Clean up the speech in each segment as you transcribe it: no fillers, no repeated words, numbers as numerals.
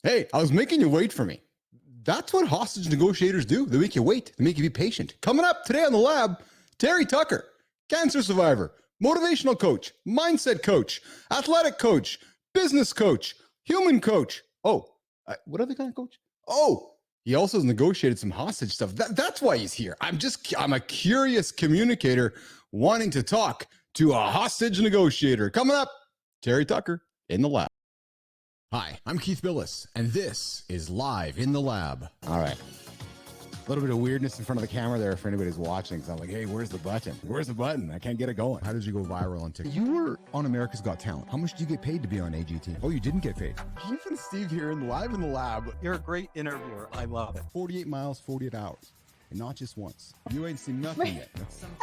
Hey, I was making you wait for me. That's what hostage negotiators do. They make you wait. They make you be patient. Coming up today on the lab, Terry Tucker, cancer survivor, motivational coach, mindset coach, athletic coach, business coach, human coach. Oh, what other kind of coach? Oh, he also has negotiated some hostage stuff. That's why he's here. I'm a curious communicator wanting to talk to a hostage negotiator. Coming up, Terry Tucker in the lab. Hi, I'm Keith Bilous, and this is Live in the Lab. All right. A little bit of weirdness in front of the camera there for anybody who's watching, because I'm like, hey, where's the button? Where's the button? I can't get it going. How did you go viral on TikTok? You were on America's Got Talent. How much do you get paid to be on AGT? Oh, you didn't get paid. Keith and Steve here in Live in the Lab. You're a great interviewer. I love it. 48 miles, 48 hours. And not just once. You ain't seen nothing yet.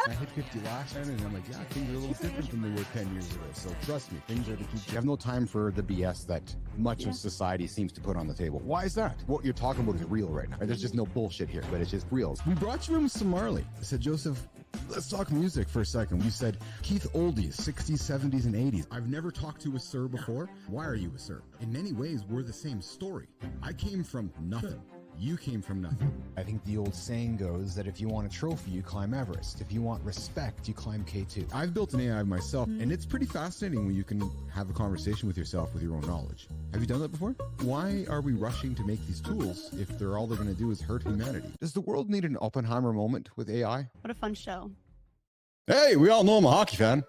I hit 50 last time, and I'm like, yeah, things are a little different than they were 10 years ago. So trust me, things are the key. You have no time for the BS that much of society seems to put on the table. Why is that? What you're talking about is real right now. There's just no bullshit here, but it's just real. We brought you in with some Marley. I said, Joseph, let's talk music for a second. We said, Keith, oldies, 60s, 70s, and 80s. I've never talked to a sir before. Why are you a sir? In many ways, we're the same story. I came from nothing. You came from nothing. I think the old saying goes that if you want a trophy, you climb Everest. If you want respect, you climb K2. I've built an AI myself, and it's pretty fascinating when you can have a conversation with yourself with your own knowledge. Have you done that before? Why are we rushing to make these tools if they're all they're going to do is hurt humanity? Does the world need an Oppenheimer moment with AI? What a fun show. Hey, we all know I'm a hockey fan.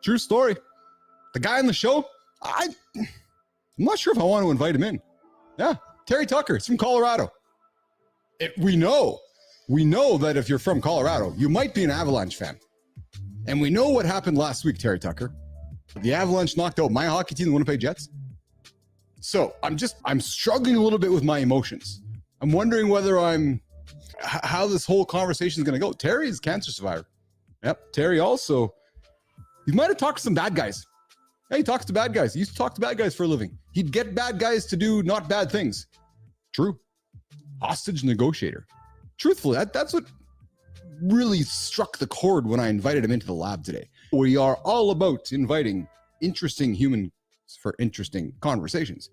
True story. The guy on the show, I'm not sure if I want to invite him in. Yeah. Terry Tucker, it's from Colorado. We know that if you're from Colorado, you might be an Avalanche fan. And we know what happened last week, Terry Tucker. The Avalanche knocked out my hockey team, the Winnipeg Jets. So I'm struggling a little bit with my emotions. I'm wondering how this whole conversation is going to go. Terry is a cancer survivor. Yep. Terry also, he might have talked to some bad guys. Yeah, he talks to bad guys. He used to talk to bad guys for a living. He'd get bad guys to do not bad things. True. Hostage negotiator. Truthfully, that's what really struck the chord when I invited him into the lab today. We are all about inviting interesting humans for interesting conversations.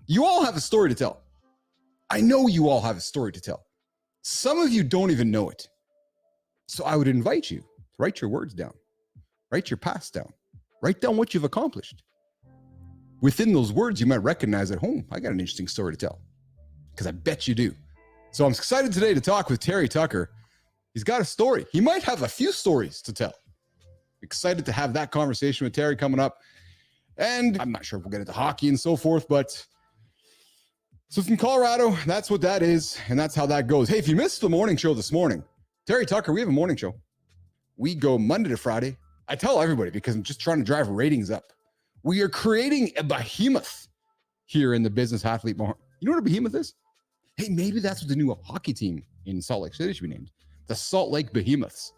You all have a story to tell. I know you all have a story to tell. Some of you don't even know it. So I would invite you to write your words down. Write your past down. Write down what you've accomplished. Within those words, you might recognize at home, I got an interesting story to tell. Because I bet you do. So I'm excited today to talk with Terry Tucker. He's got a story. He might have a few stories to tell. Excited to have that conversation with Terry coming up. And I'm not sure if we'll get into hockey and so forth, but so from Colorado, that's what that is. And that's how that goes. Hey, if you missed the morning show this morning, Terry Tucker, we have a morning show. We go Monday to Friday. I tell everybody because I'm just trying to drive ratings up. We are creating a behemoth here in the business athlete. You know what a behemoth is? Hey, maybe that's what the new hockey team in Salt Lake City should be named. The Salt Lake Behemoths.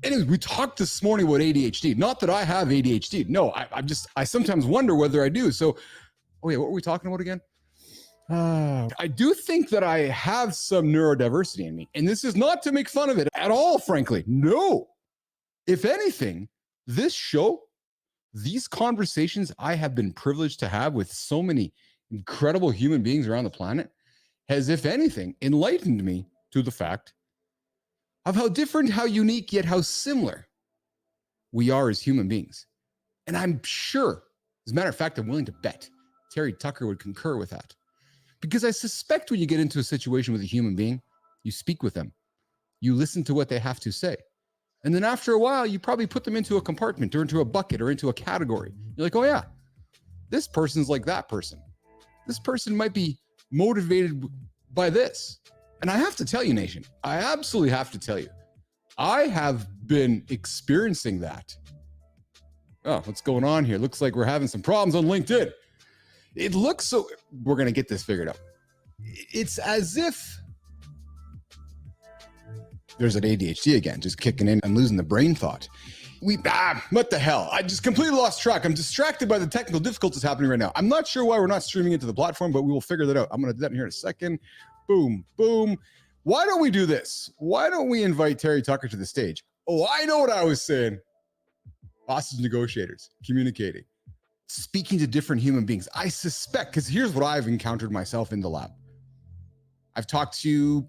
Anyways, we talked this morning about ADHD. Not that I have ADHD. No, I sometimes wonder whether I do. So, what were we talking about again? I do think that I have some neurodiversity in me. And this is not to make fun of it at all, frankly. No. If anything, this show, these conversations I have been privileged to have with so many incredible human beings around the planet has, if anything, enlightened me to the fact of how different, how unique, yet how similar we are as human beings. And I'm sure, as a matter of fact, I'm willing to bet Terry Tucker would concur with that. Because I suspect when you get into a situation with a human being, you speak with them, you listen to what they have to say. And then after a while, you probably put them into a compartment or into a bucket or into a category. You're like, oh yeah, this person's like that person. This person might be motivated by this. And I have to tell you, nation, I absolutely have to tell you, I have been experiencing that. Oh, what's going on here? Looks like we're having some problems on LinkedIn. It looks so, we're going to get this figured out. It's as if there's an ADHD again, just kicking in and losing the brain thought. What the hell? I just completely lost track. I'm distracted by the technical difficulties happening right now. I'm not sure why we're not streaming into the platform, but we will figure that out. I'm going to do that in here in a second. Boom, boom. Why don't we do this? Why don't we invite Terry Tucker to the stage? Oh, I know what I was saying. Hostage negotiators, communicating. speaking to different human beings. I suspect, because here's what I've encountered myself in the lab. I've talked to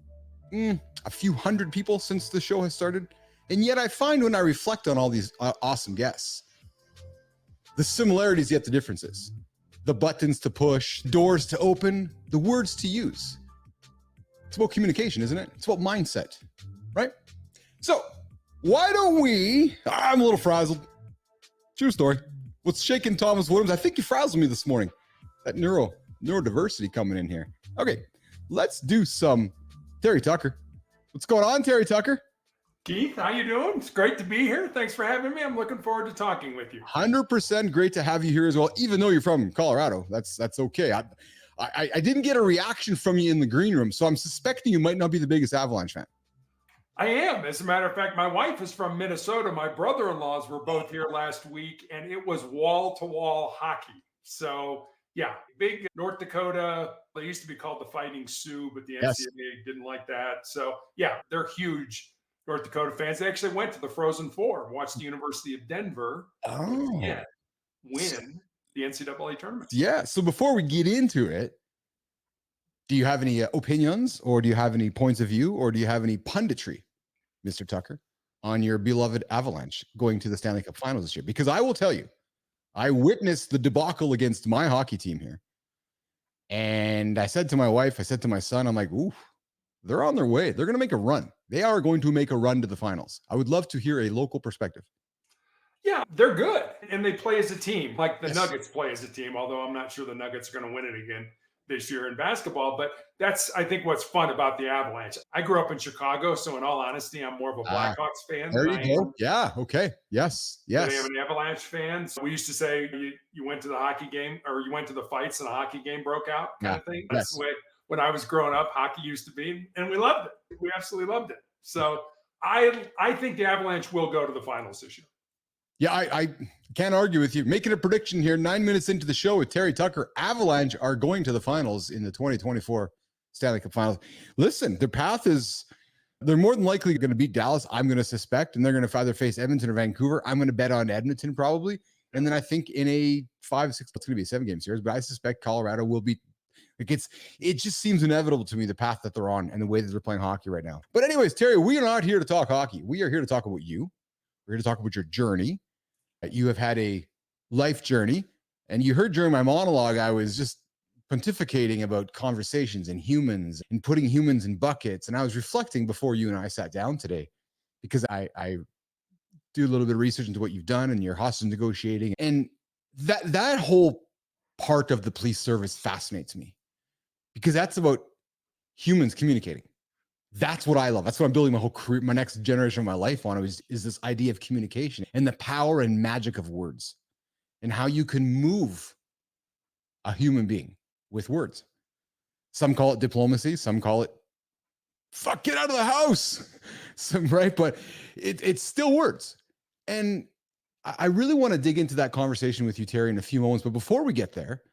a few hundred people since the show has started. And yet I find when I reflect on all these awesome guests, the similarities yet the differences. The buttons to push, doors to open, the words to use. It's about communication, isn't it? It's about mindset, right? So why don't we, I'm a little frazzled. True story. What's shaking Thomas Williams? I think you frazzled me this morning. That neurodiversity coming in here. Okay, let's do some Terry Tucker. What's going on, Terry Tucker? Keith, how you doing? It's great to be here. Thanks for having me. I'm looking forward to talking with you. 100% great to have you here as well, even though you're from Colorado. That's okay. I didn't get a reaction from you in the green room, so I'm suspecting you might not be the biggest Avalanche fan. I am. As a matter of fact, my wife is from Minnesota. My brother-in-laws were both here last week, and it was wall-to-wall hockey. So, yeah, big North Dakota. They used to be called the Fighting Sioux, but the NCAA didn't like that. So, yeah, they're huge North Dakota fans. They actually went to the Frozen Four, watched the University of Denver win the NCAA tournament. Yeah. So before we get into it, do you have any opinions, or do you have any points of view, or do you have any punditry, Mr. Tucker, on your beloved Avalanche going to the Stanley Cup Finals this year? Because I will tell you, I witnessed the debacle against my hockey team here. And I said to my wife, I said to my son, I'm like, ooh, they're on their way. They're going to make a run. They are going to make a run to the finals. I would love to hear a local perspective. Yeah, they're good. And they play as a team, like the Nuggets play as a team, although I'm not sure the Nuggets are going to win it again this year in basketball. But that's, I think, what's fun about the Avalanche. I grew up in Chicago, so in all honesty, I'm more of a Blackhawks fan. There you go. Yeah. Okay. Yes. Yes. I am an Avalanche fan. So we used to say you went to the hockey game, or you went to the fights and a hockey game broke out kind of thing. That's the way when I was growing up, hockey used to be, and we loved it. We absolutely loved it. So I think the Avalanche will go to the finals this year. Yeah, I can't argue with you. Making a prediction here, 9 minutes into the show with Terry Tucker, Avalanche are going to the finals in the 2024 Stanley Cup Finals. Listen, their path is, they're more than likely going to beat Dallas, I'm going to suspect, and they're going to either face Edmonton or Vancouver. I'm going to bet on Edmonton probably. And then I think in a 5-6, it's going to be a 7-game series, but I suspect Colorado will beat. It just seems inevitable to me, the path that they're on and the way that they're playing hockey right now. But anyways, Terry, we are not here to talk hockey. We are here to talk about you. We're here to talk about your journey. You have had a life journey, and you heard during my monologue, I was just pontificating about conversations and humans and putting humans in buckets. And I was reflecting before you and I sat down today, because I do a little bit of research into what you've done and your hostage negotiating. And that whole part of the police service fascinates me, because that's about humans communicating. That's what I love. That's what I'm building my whole career, my next generation of my life on, is this idea of communication and the power and magic of words, and how you can move a human being with words. Some call it diplomacy. Some call it, fuck, get out of the house. Right? But it's still words. And I really want to dig into that conversation with you, Terry, in a few moments. But before we get there,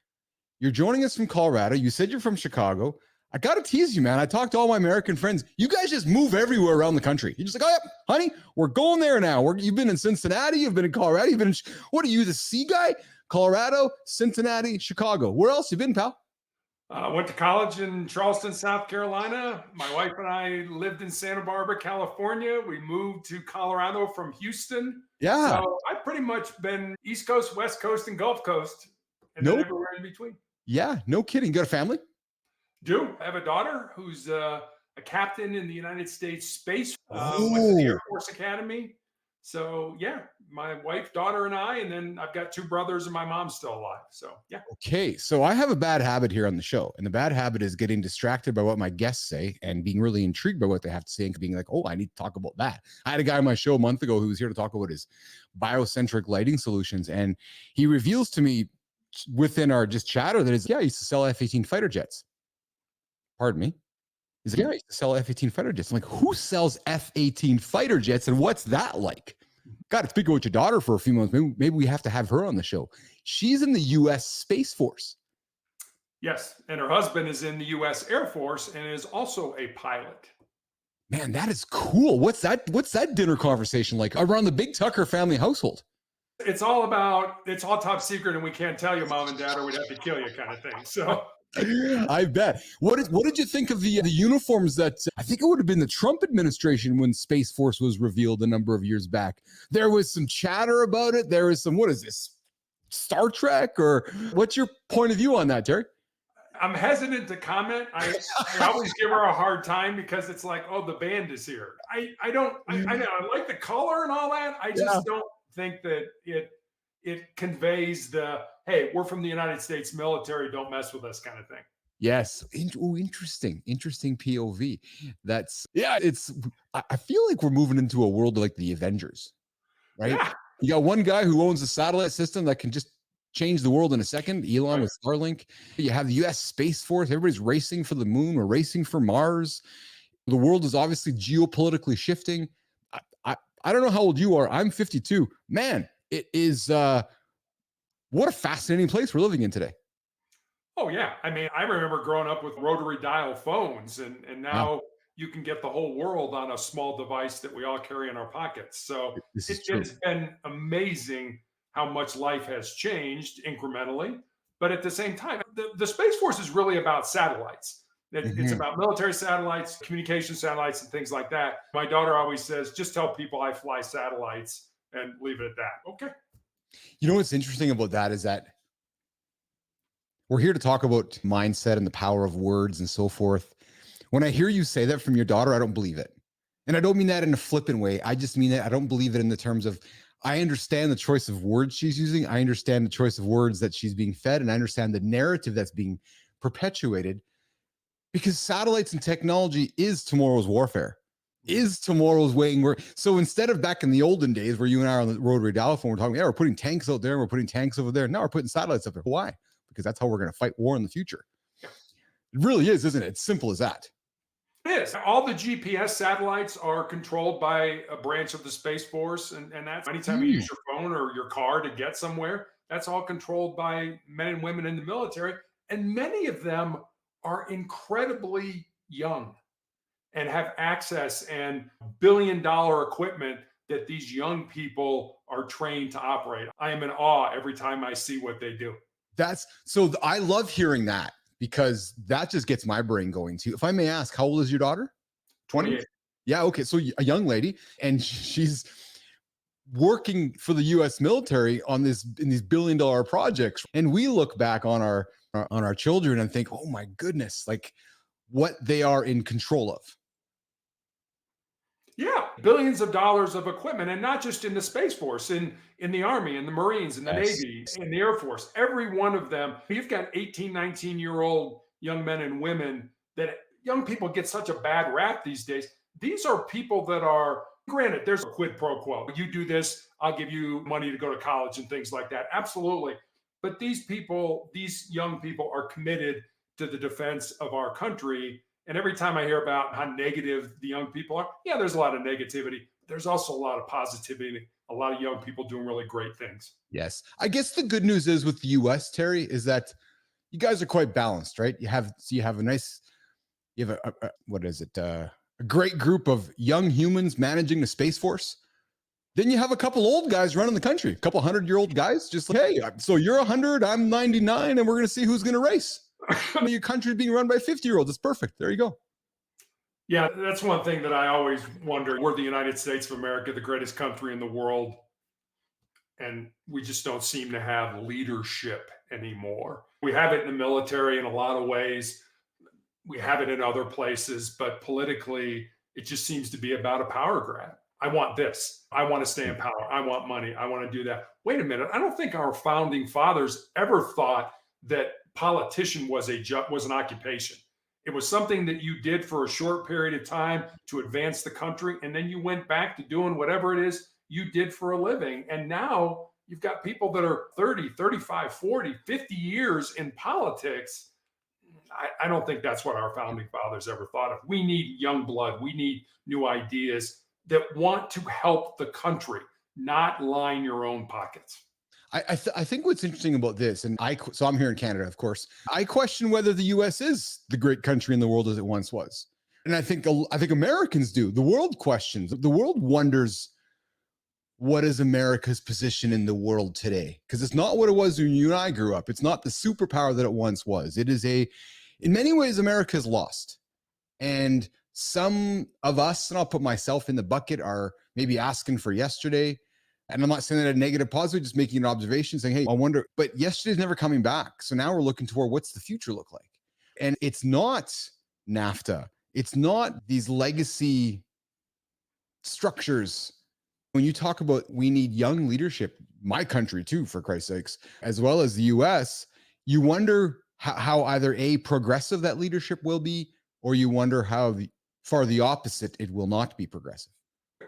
you're joining us from Colorado. You said you're from Chicago. I got to tease you, man. I talked to all my American friends. You guys just move everywhere around the country. You're just like, oh, yeah, honey, we're going there now. You've been in Cincinnati. You've been in Colorado. You've been in, what are you, the C guy? Colorado, Cincinnati, Chicago. Where else you been, pal? Went to college in Charleston, South Carolina. My wife and I lived in Santa Barbara, California. We moved to Colorado from Houston. Yeah. So I've pretty much been East Coast, West Coast, and Gulf Coast, and then everywhere in between. Yeah, no kidding. You got a family? I have a daughter who's a captain in the United States Space, went to the Air Force Academy. So yeah, my wife, daughter, and I, and then I've got 2 brothers, and my mom's still alive. So yeah. Okay, so I have a bad habit here on the show, and the bad habit is getting distracted by what my guests say and being really intrigued by what they have to say and being like, oh, I need to talk about that. I had a guy on my show a month ago who was here to talk about his biocentric lighting solutions, and he reveals to me within our just chatter that I used to sell F-18 fighter jets. Pardon me. He's like, I used to sell F-18 fighter jets. I'm like, who sells F-18 fighter jets, and what's that like? Got to speak with your daughter for a few months. Maybe we have to have her on the show. She's in the U.S. Space Force. Yes, and her husband is in the U.S. Air Force and is also a pilot. Man, that is cool. What's that dinner conversation like around the big Tucker family household? It's all top secret and we can't tell you, mom and dad, or we'd have to kill you kind of thing. So I bet. What did you think of the uniforms that I think it would have been the Trump administration when Space Force was revealed a number of years back? There was some chatter about it. There was some, what is this, Star Trek? Or what's your point of view on that, Terry? I'm hesitant to comment. I always give her a hard time because it's like, oh, the band is here. I don't I like the color and all that. I just don't think that it conveys the, hey, we're from the United States military, don't mess with us kind of thing. Yes. Interesting POV. I feel like we're moving into a world like the Avengers, right? Yeah. You got one guy who owns a satellite system that can just change the world in a second, Elon with Starlink. You have the US Space Force. Everybody's racing for the moon. We're racing for Mars. The world is obviously geopolitically shifting. I don't know how old you are. I'm 52. Man, it is what a fascinating place we're living in today. Oh yeah. I mean, I remember growing up with rotary dial phones, and now you can get the whole world on a small device that we all carry in our pockets. So it has been amazing how much life has changed incrementally. But at the same time, the Space Force is really about satellites. It's about military satellites, communication satellites, and things like that. My daughter always says, just tell people I fly satellites and leave it at that. Okay. You know what's interesting about that is that we're here to talk about mindset and the power of words and so forth. When I hear you say that from your daughter, I don't believe it. And I don't mean that in a flippant way. I just mean that I don't believe it in the terms of, I understand the choice of words she's using. I understand the choice of words that she's being fed. And I understand the narrative that's being perpetuated, because satellites and technology is tomorrow's warfare, is tomorrow's weighing. So instead of back in the olden days where you and I are on the rotary dial phone, we're talking, we're putting tanks out there, we're putting tanks over there. Now we're putting satellites up there. Why? Because that's how we're going to fight war in the future. It really is, isn't it? It's simple as that. It is. All the GPS satellites are controlled by a branch of the Space Force. And that's anytime you use your phone or your car to get somewhere, that's all controlled by men and women in the military. And many of them are incredibly young and have access and billion-dollar equipment that these young people are trained to operate. I am in awe every time I see what they do. I love hearing that, because that just gets my brain going too. If I may ask, how old is your daughter? 28. Yeah. Okay. So a young lady, and she's working for the US military in these billion-dollar projects. And we look back on our children and think, oh my goodness, like what they are in control of. Yeah, billions of dollars of equipment, and not just in the Space Force, in the Army, in the Marines, in the Navy, in the Air Force. Every one of them. You've got 18, 19-year-old young men and women that young people get such a bad rap these days. These are people that are, granted, there's a quid pro quo. You do this, I'll give you money to go to college and things like that. Absolutely. But these young people are committed to the defense of our country. And every time I hear about how negative the young people are, yeah, there's a lot of negativity. There's also a lot of positivity, a lot of young people doing really great things. Yes. I guess the good news is with the US, Terry, is that you guys are quite balanced, right? You have a great group of young humans managing the Space Force. Then you have a couple old guys running the country, a couple 100-year-old guys, just like, hey, so you're 100, I'm 99, and we're going to see who's going to race. Your country being run by 50-year-olds. It's perfect. There you go. Yeah, that's one thing that I always wonder. We're the United States of America, the greatest country in the world, and we just don't seem to have leadership anymore. We have it in the military in a lot of ways. We have it in other places, but politically, it just seems to be about a power grab. I want this. I want to stay in power. I want money. I want to do that. Wait a minute. I don't think our founding fathers ever thought that politician was an occupation. It was something that you did for a short period of time to advance the country, and then you went back to doing whatever it is you did for a living. And now you've got people that are 30, 35, 40, 50 years in politics. I don't think that's what our founding fathers ever thought of. We need young blood. We need new ideas that want to help the country, not line your own pockets. I think what's interesting about this, and so I'm here in Canada, of course, I question whether the US is the great country in the world as it once was. And I think Americans do. The world questions. The world wonders what is America's position in the world today? Because it's not what it was when you and I grew up. It's not the superpower that it once was. It is in many ways, America's lost. And some of us, and I'll put myself in the bucket, are maybe asking for yesterday. And I'm not saying that a negative, positive, just making an observation saying, hey, I wonder, but yesterday's never coming back. So now we're looking toward what's the future look like? And it's not NAFTA. It's not these legacy structures. When you talk about we need young leadership, my country too, for Christ's sakes, as well as the US, you wonder how either a progressive that leadership will be, or you wonder how far the opposite it will not be progressive.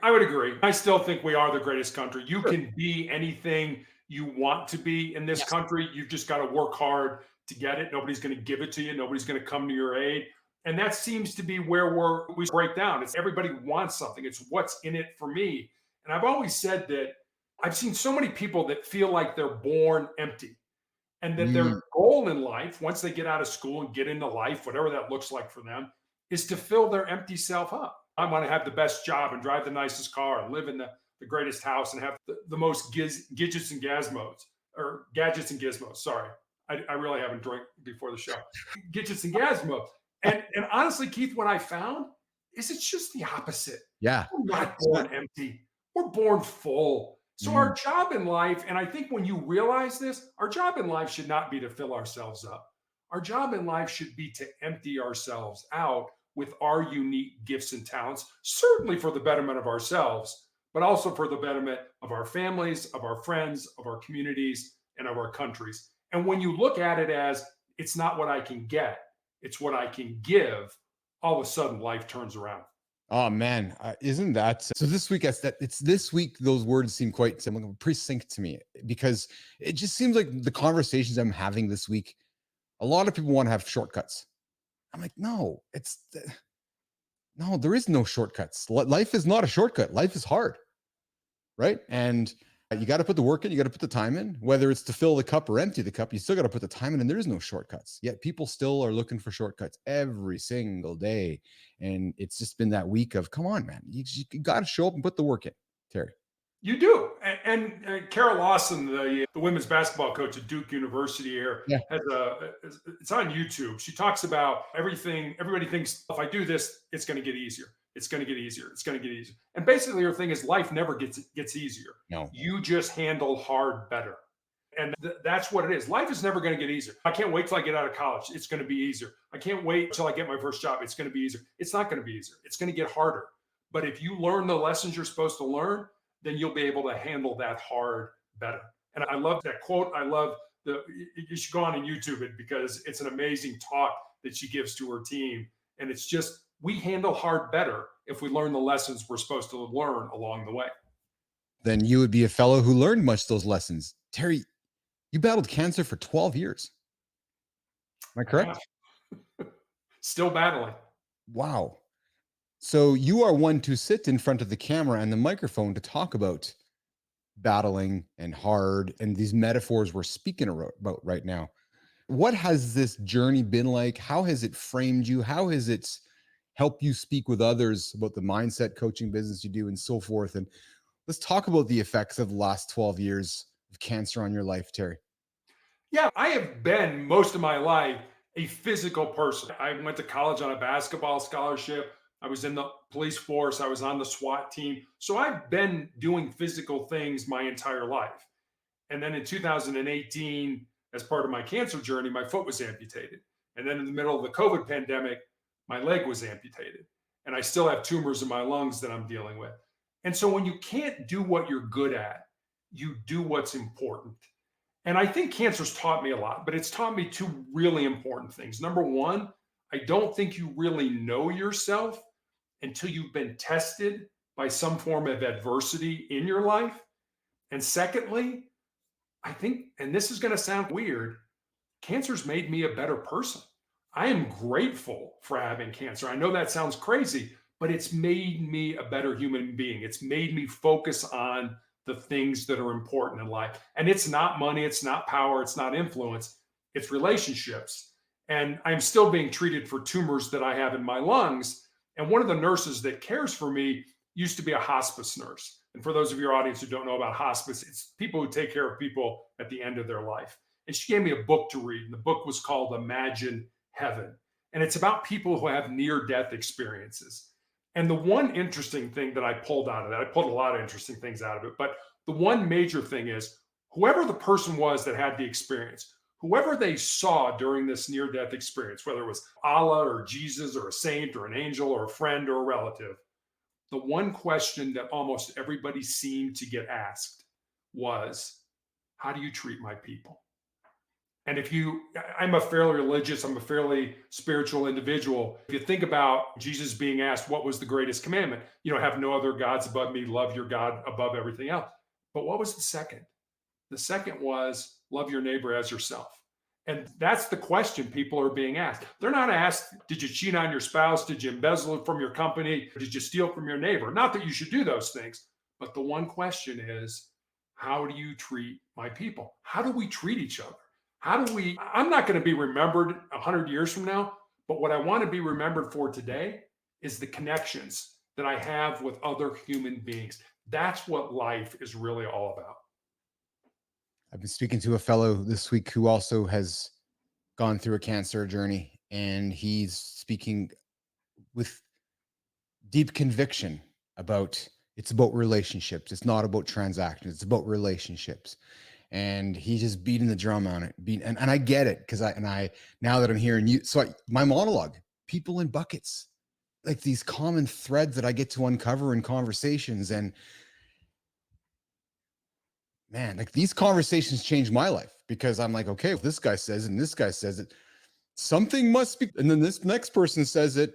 I would agree. I still think we are the greatest country. You can be anything you want to be in this country. You've just got to work hard to get it. Nobody's going to give it to you. Nobody's going to come to your aid. And that seems to be where we break down. It's everybody wants something. It's what's in it for me. And I've always said that I've seen so many people that feel like they're born empty, and that their goal in life, once they get out of school and get into life, whatever that looks like for them, is to fill their empty self up. I want to have the best job and drive the nicest car and live in the greatest house and have the most gadgets and gizmos, or gadgets and gizmos. Sorry. I really haven't drank before the show. Gadgets and gizmos. And honestly, Keith, what I found is it's just the opposite. Yeah. We're not born empty. We're born full. So our job in life, and I think when you realize this, our job in life should not be to fill ourselves up. Our job in life should be to empty ourselves out with our unique gifts and talents, certainly for the betterment of ourselves, but also for the betterment of our families, of our friends, of our communities, and of our countries. And when you look at it as it's not what I can get, it's what I can give, all of a sudden life turns around. Oh man, isn't that so? This week, it's this week. Those words seem quite pretty succinct to me, because it just seems like the conversations I'm having this week, a lot of people want to have shortcuts. I'm like, no, there is no shortcuts. Life is not a shortcut. Life is hard, right? And you got to put the work in. You got to put the time in. Whether it's to fill the cup or empty the cup, you still got to put the time in. And there is no shortcuts. Yet people still are looking for shortcuts every single day. And it's just been that week of, come on, man, you got to show up and put the work in, Terry. You do. And Carol Lawson, the women's basketball coach at Duke University here, has it's on YouTube. She talks about everything. Everybody thinks if I do this, it's going to get easier. It's going to get easier. It's going to get easier. And basically her thing is life never gets easier. No. You just handle hard better. And that's what it is. Life is never going to get easier. I can't wait till I get out of college. It's going to be easier. I can't wait till I get my first job. It's going to be easier. It's not going to be easier. It's going to get harder. But if you learn the lessons you're supposed to learn, then you'll be able to handle that hard better. And I love that quote. I love you should go on and YouTube it, because it's an amazing talk that she gives to her team. And it's just, we handle hard better if we learn the lessons we're supposed to learn along the way. Then you would be a fellow who learned much of those lessons. Terry, you battled cancer for 12 years. Am I correct? Yeah. Still battling. Wow. So you are one to sit in front of the camera and the microphone to talk about battling and hard and these metaphors we're speaking about right now. What has this journey been like? How has it framed you? How has it helped you speak with others about the mindset coaching business you do and so forth? And let's talk about the effects of the last 12 years of cancer on your life, Terry. Yeah, I have been most of my life a physical person. I went to college on a basketball scholarship. I was in the police force. I was on the SWAT team. So I've been doing physical things my entire life. And then in 2018, as part of my cancer journey, my foot was amputated. And then in the middle of the COVID pandemic, my leg was amputated. And I still have tumors in my lungs that I'm dealing with. And so when you can't do what you're good at, you do what's important. And I think cancer's taught me a lot, but it's taught me two really important things. Number one, I don't think you really know yourself until you've been tested by some form of adversity in your life. And secondly, I think, and this is going to sound weird, cancer's made me a better person. I am grateful for having cancer. I know that sounds crazy, but it's made me a better human being. It's made me focus on the things that are important in life. And it's not money, it's not power, it's not influence, it's relationships. And I'm still being treated for tumors that I have in my lungs. And one of the nurses that cares for me used to be a hospice nurse. And for those of your audience who don't know about hospice, it's people who take care of people at the end of their life. And she gave me a book to read. And the book was called Imagine Heaven. And it's about people who have near-death experiences. And the one interesting thing that I pulled out of that, I pulled a lot of interesting things out of it, but the one major thing is whoever the person was that had the experience, whoever they saw during this near-death experience, whether it was Allah or Jesus or a saint or an angel or a friend or a relative, the one question that almost everybody seemed to get asked was, how do you treat my people? And I'm a fairly religious, I'm a fairly spiritual individual. If you think about Jesus being asked, what was the greatest commandment? Have no other gods above me, love your God above everything else. But what was the second? The second was love your neighbor as yourself. And that's the question people are being asked. They're not asked, did you cheat on your spouse? Did you embezzle from your company? Did you steal from your neighbor? Not that you should do those things. But the one question is, how do you treat my people? How do we treat each other? I'm not going to be remembered 100 years from now, but what I want to be remembered for today is the connections that I have with other human beings. That's what life is really all about. I've been speaking to a fellow this week who also has gone through a cancer journey, and he's speaking with deep conviction about it's about relationships. It's not about transactions. It's about relationships. And he's just beating the drum on it. And I get it because now that I'm hearing you, my monologue, people in buckets, like these common threads that I get to uncover in conversations. And man, like these conversations change my life because I'm like, okay, this guy says it and this guy says it. Something must be, and then this next person says it.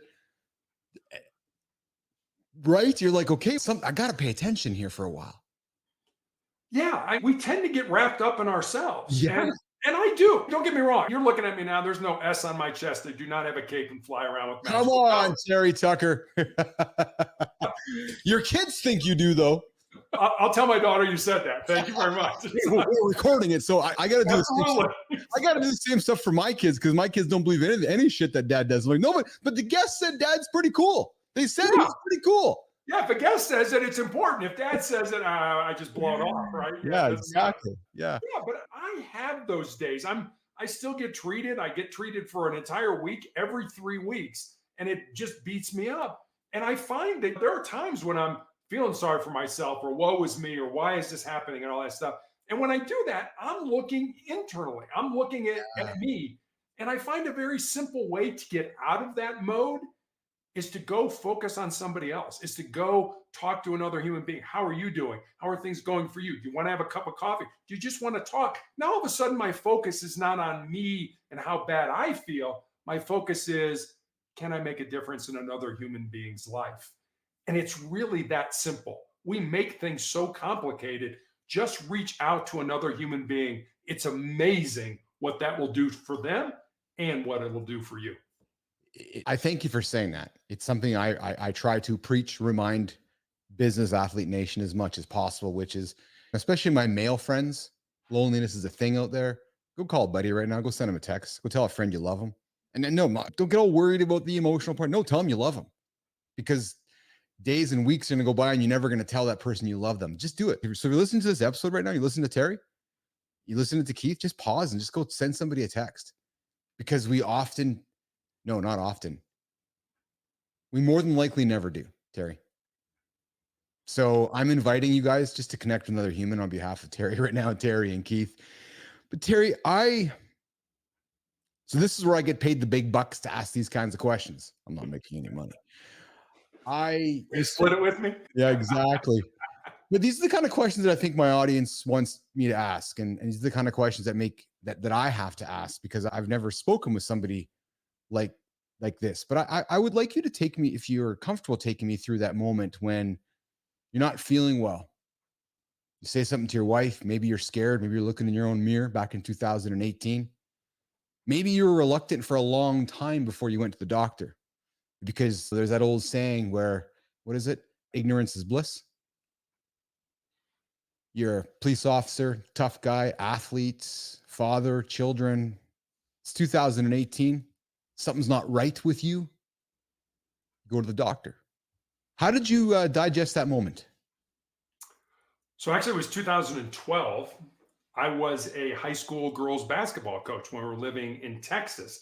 Right? You're like, okay, I got to pay attention here for a while. Yeah, we tend to get wrapped up in ourselves. Yeah. And I do. Don't get me wrong. You're looking at me now. There's no S on my chest. I do not have a cape and fly around with. Come on, Terry Tucker. Your kids think you do, though. I'll tell my daughter you said that. Thank you very much. We're recording it, so I got to do the same. I got to do the same stuff for my kids because my kids don't believe any shit that Dad does. I'm like, no, but the guest said Dad's pretty cool. They said he's pretty cool. Yeah, if a guest says it, it's important. If Dad says it, I just blow it off, right? Yeah, exactly. Yeah. Yeah, but I have those days. I still get treated. I get treated for an entire week every 3 weeks, and it just beats me up. And I find that there are times when I'm feeling sorry for myself or woe is me or why is this happening and all that stuff. And when I do that, I'm looking internally. I'm looking at me. And I find a very simple way to get out of that mode is to go focus on somebody else, is to go talk to another human being. How are you doing? How are things going for you? Do you want to have a cup of coffee? Do you just want to talk? Now, all of a sudden, my focus is not on me and how bad I feel. My focus is, can I make a difference in another human being's life? And it's really that simple. We make things so complicated. Just reach out to another human being. It's amazing what that will do for them and what it will do for you. I thank you for saying that. It's something I try to preach, remind business athlete nation as much as possible, which is, especially my male friends, loneliness is a thing out there. Go call a buddy right now. Go send him a text. Go tell a friend you love him. And then don't get all worried about the emotional part. No, tell him you love him, because days and weeks are going to go by and you're never going to tell that person you love them. Just do it. So if you're listening to this episode right now, you listen to Terry, you listen to Keith, just pause and just go send somebody a text, because we often, no, not often. We more than likely never do, Terry. So I'm inviting you guys just to connect with another human on behalf of Terry right now, Terry and Keith. But Terry, so this is where I get paid the big bucks to ask these kinds of questions. I'm not making any money. You split it with me? Yeah, exactly. But these are the kind of questions that I think my audience wants me to ask. And these are the kind of questions that I have to ask, because I've never spoken with somebody like this. But I would like you to take me, if you're comfortable taking me through that moment when you're not feeling well. You say something to your wife, maybe you're scared, maybe you're looking in your own mirror back in 2018. Maybe you were reluctant for a long time before you went to the doctor, because there's that old saying where, what is it? Ignorance is bliss. You're a police officer, tough guy, athletes, father, children. It's 2018. Something's not right with you. Go to the doctor. How did you digest that moment? So actually, it was 2012. I was a high school girls basketball coach when we were living in Texas.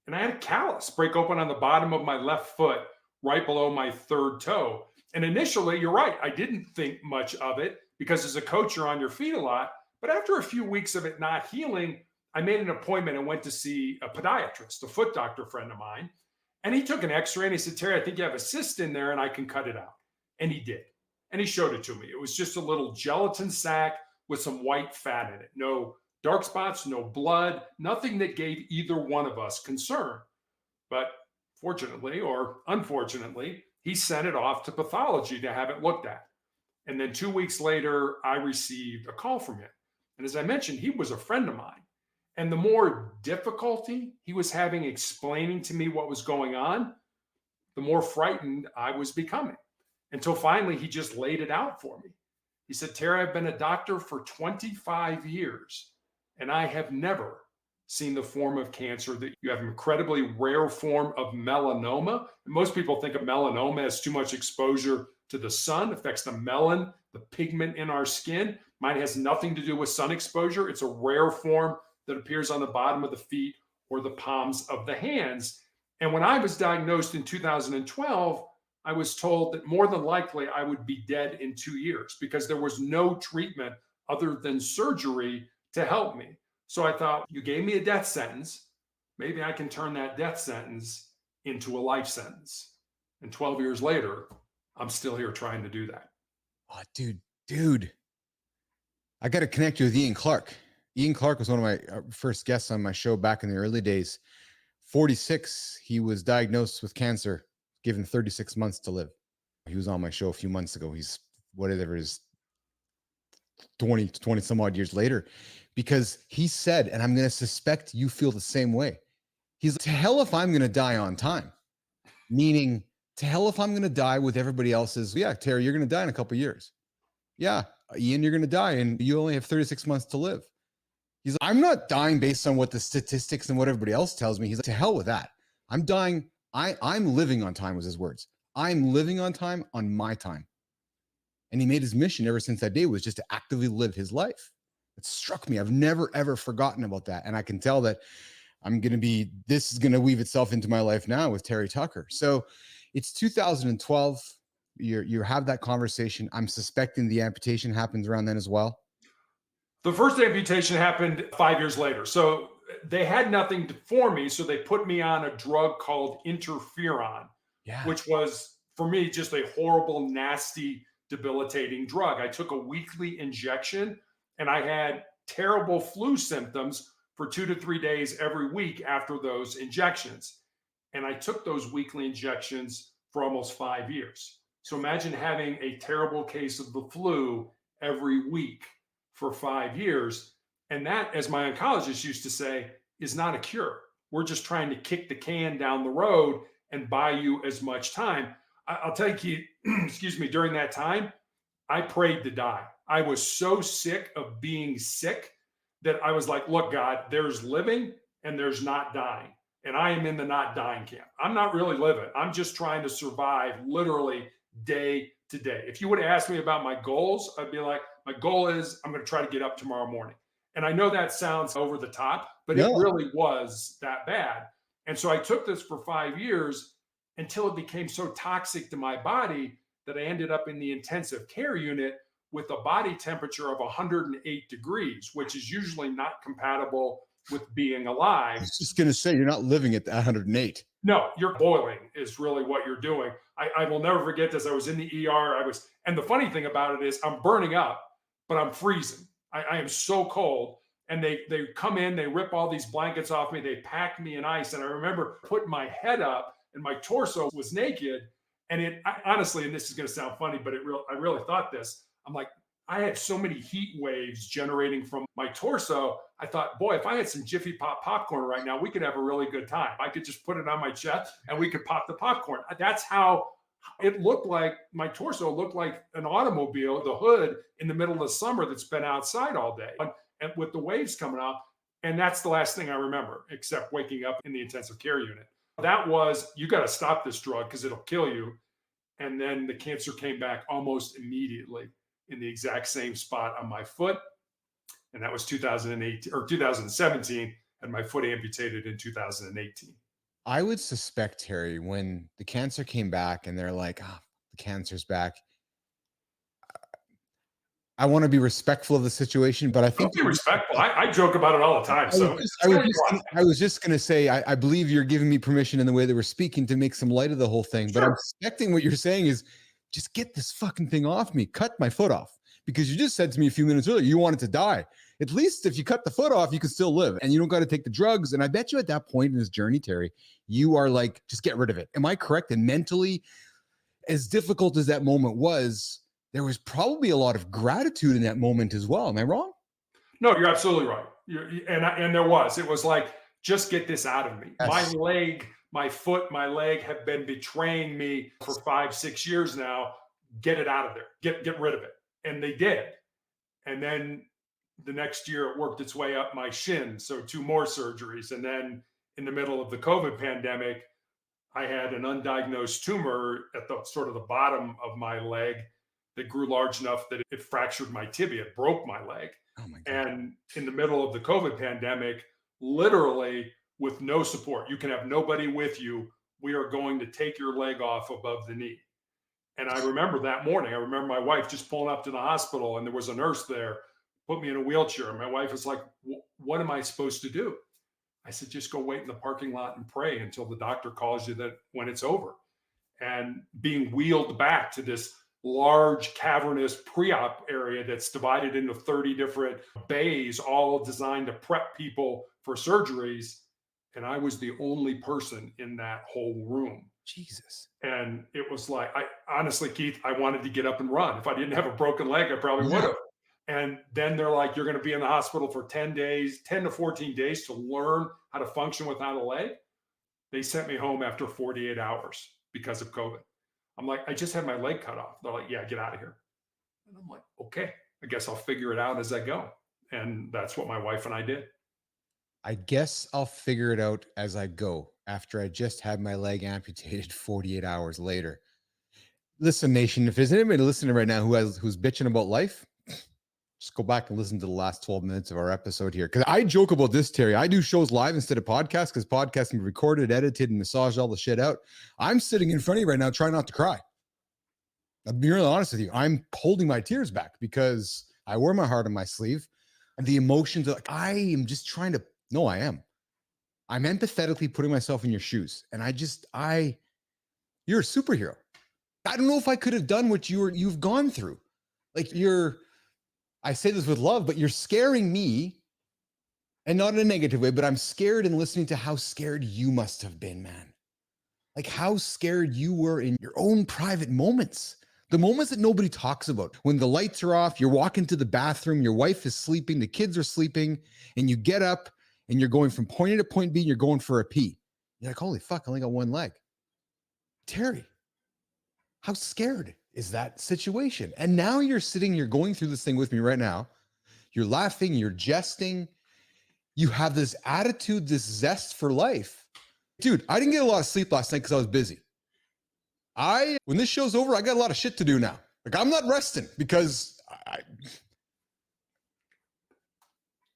And I had a callus break open on the bottom of my left foot, right below my third toe. And initially, you're right, I didn't think much of it because as a coach, you're on your feet a lot. But after a few weeks of it not healing, I made an appointment and went to see a podiatrist, a foot doctor friend of mine. And he took an x ray and he said, Terry, I think you have a cyst in there and I can cut it out. And he did. And he showed it to me. It was just a little gelatin sac with some white fat in it. No dark spots, no blood, nothing that gave either one of us concern. But fortunately or unfortunately, he sent it off to pathology to have it looked at. And then 2 weeks later, I received a call from him. And as I mentioned, he was a friend of mine. And the more difficulty he was having explaining to me what was going on, the more frightened I was becoming until finally he just laid it out for me. He said, Terry, I've been a doctor for 25 years, and I have never seen the form of cancer that you have, an incredibly rare form of melanoma. And most people think of melanoma as too much exposure to the sun, affects the melanin, the pigment in our skin. Mine has nothing to do with sun exposure. It's a rare form that appears on the bottom of the feet or the palms of the hands. And when I was diagnosed in 2012, I was told that more than likely I would be dead in 2 years because there was no treatment other than surgery to help me. So I thought, you gave me a death sentence. Maybe I can turn that death sentence into a life sentence. And 12 years later, I'm still here trying to do that. Oh, dude. I got to connect you with Ian Clark. Ian Clark was one of my first guests on my show back in the early days. 46, he was diagnosed with cancer, given 36 months to live. He was on my show a few months ago. He's whatever it is, 20 some odd years later, because he said, and I'm going to suspect you feel the same way. He's like, to hell if I'm going to die on time, meaning to hell if I'm going to die with everybody else's. Yeah, Terry, you're going to die in a couple of years. Yeah, Ian, you're going to die and you only have 36 months to live. He's like, I'm not dying based on what the statistics and what everybody else tells me. He's like, to hell with that. I'm dying. I'm living on time, was his words. I'm living on time on my time. And he made his mission ever since that day was just to actively live his life. It struck me. I've never, ever forgotten about that. And I can tell that this is going to weave itself into my life now with Terry Tucker. So it's 2012. You have that conversation. I'm suspecting the amputation happens around then as well. The first amputation happened 5 years later. So they had nothing for me. So they put me on a drug called interferon, which was, for me, just a horrible, nasty, debilitating drug. I took a weekly injection and I had terrible flu symptoms for 2 to 3 days every week after those injections. And I took those weekly injections for almost 5 years. So imagine having a terrible case of the flu every week for 5 years. And that, as my oncologist used to say, is not a cure. We're just trying to kick the can down the road and buy you as much time. I'll tell you, Keith, excuse me, during that time, I prayed to die. I was so sick of being sick that I was like, look, God, there's living and there's not dying. And I am in the not dying camp. I'm not really living. I'm just trying to survive literally day to day. If you would have asked me about my goals, I'd be like, my goal is I'm going to try to get up tomorrow morning. And I know that sounds over the top, but it really was that bad. And so I took this for 5 years until it became so toxic to my body that I ended up in the intensive care unit with a body temperature of 108 degrees, which is usually not compatible with being alive. I was just going to say, you're not living at 108. No, you're boiling is really what you're doing. I will never forget this. I was in the ER. And the funny thing about it is I'm burning up, but I'm freezing. I am so cold. And they come in, they rip all these blankets off me. They pack me in ice. And I remember putting my head up and my torso was naked. And honestly, and this is going to sound funny, but I really thought this. I'm like, I had so many heat waves generating from my torso. I thought, boy, if I had some Jiffy Pop popcorn right now, we could have a really good time. I could just put it on my chest and we could pop the popcorn. That's how it looked like. My torso looked like an automobile, the hood in the middle of the summer that's been outside all day and with the waves coming off. And that's the last thing I remember, except waking up in the intensive care unit. That was, you got to stop this drug because it'll kill you. And then the cancer came back almost immediately. in the exact same spot on my foot. And that was 2018 or 2017, and my foot amputated in 2018. I would suspect, Terry, when the cancer came back and they're like, oh, the cancer's back. I want to be respectful of the situation, but I think Don't be respectful. I joke about it all the time. I was just going to say, I believe you're giving me permission in the way that we're speaking to make some light of the whole thing. But I'm suspecting what you're saying is just get this fucking thing off me. Cut my foot off, because you just said to me a few minutes earlier, you wanted to die. At least if you cut the foot off, you can still live and you don't got to take the drugs. And I bet you at that point in this journey, Terry, you are like, just get rid of it. Am I correct? And mentally, as difficult as that moment was, there was probably a lot of gratitude in that moment as well. Am I wrong? No, you're absolutely right. And there was. It was like, just get this out of me. Yes. My leg, my foot, my leg have been betraying me for 5-6 years now. Get it out of there. Get rid of it. And they did. And then the next year it worked its way up my shin. So 2 more surgeries. And then in the middle of the COVID pandemic, I had an undiagnosed tumor at the sort of the bottom of my leg that grew large enough that it fractured my tibia, it broke my leg. Oh my God. And in the middle of the COVID pandemic, literally with no support, you can have nobody with you. We are going to take your leg off above the knee. And I remember that morning, I remember my wife just pulling up to the hospital and there was a nurse there, put me in a wheelchair. And my wife was like, what am I supposed to do? I said, just go wait in the parking lot and pray until the doctor calls you that when it's over. And being wheeled back to this large cavernous pre-op area that's divided into 30 different bays, all designed to prep people for surgeries. And I was the only person in that whole room. Jesus. And it was like, honestly, Keith, I wanted to get up and run. If I didn't have a broken leg, I probably would have. And then they're like, you're going to be in the hospital for 10 to 14 days to learn how to function without a leg. They sent me home after 48 hours because of COVID. I'm like, I just had my leg cut off. They're like, yeah, get out of here. And I'm like, okay, I guess I'll figure it out as I go. And that's what my wife and I did. I guess I'll figure it out as I go after I just had my leg amputated 48 hours later. Listen, nation, if there's anybody listening right now who's bitching about life, just go back and listen to the last 12 minutes of our episode here. Because I joke about this, Terry. I do shows live instead of podcasts because podcasts can be recorded, edited, and massage all the shit out. I'm sitting in front of you right now trying not to cry. I'll be really honest with you. I'm holding my tears back because I wear my heart on my sleeve. And the emotions, like, I am just trying to, no, I am. I'm empathetically putting myself in your shoes. And you're a superhero. I don't know if I could have done what you've gone through. Like I say this with love, but you're scaring me, and not in a negative way, but I'm scared in listening to how scared you must have been, man. Like how scared you were in your own private moments, the moments that nobody talks about. When the lights are off, you're walking to the bathroom, your wife is sleeping, the kids are sleeping, and you get up and you're going from point A to point B, and you're going for a pee. You're like, holy fuck, I only got one leg. Terry, how scared is that situation? And now you're going through this thing with me right now. You're laughing, you're jesting. You have this attitude, this zest for life. Dude, I didn't get a lot of sleep last night because I was busy. When this show's over, I got a lot of shit to do now. Like, I'm not resting because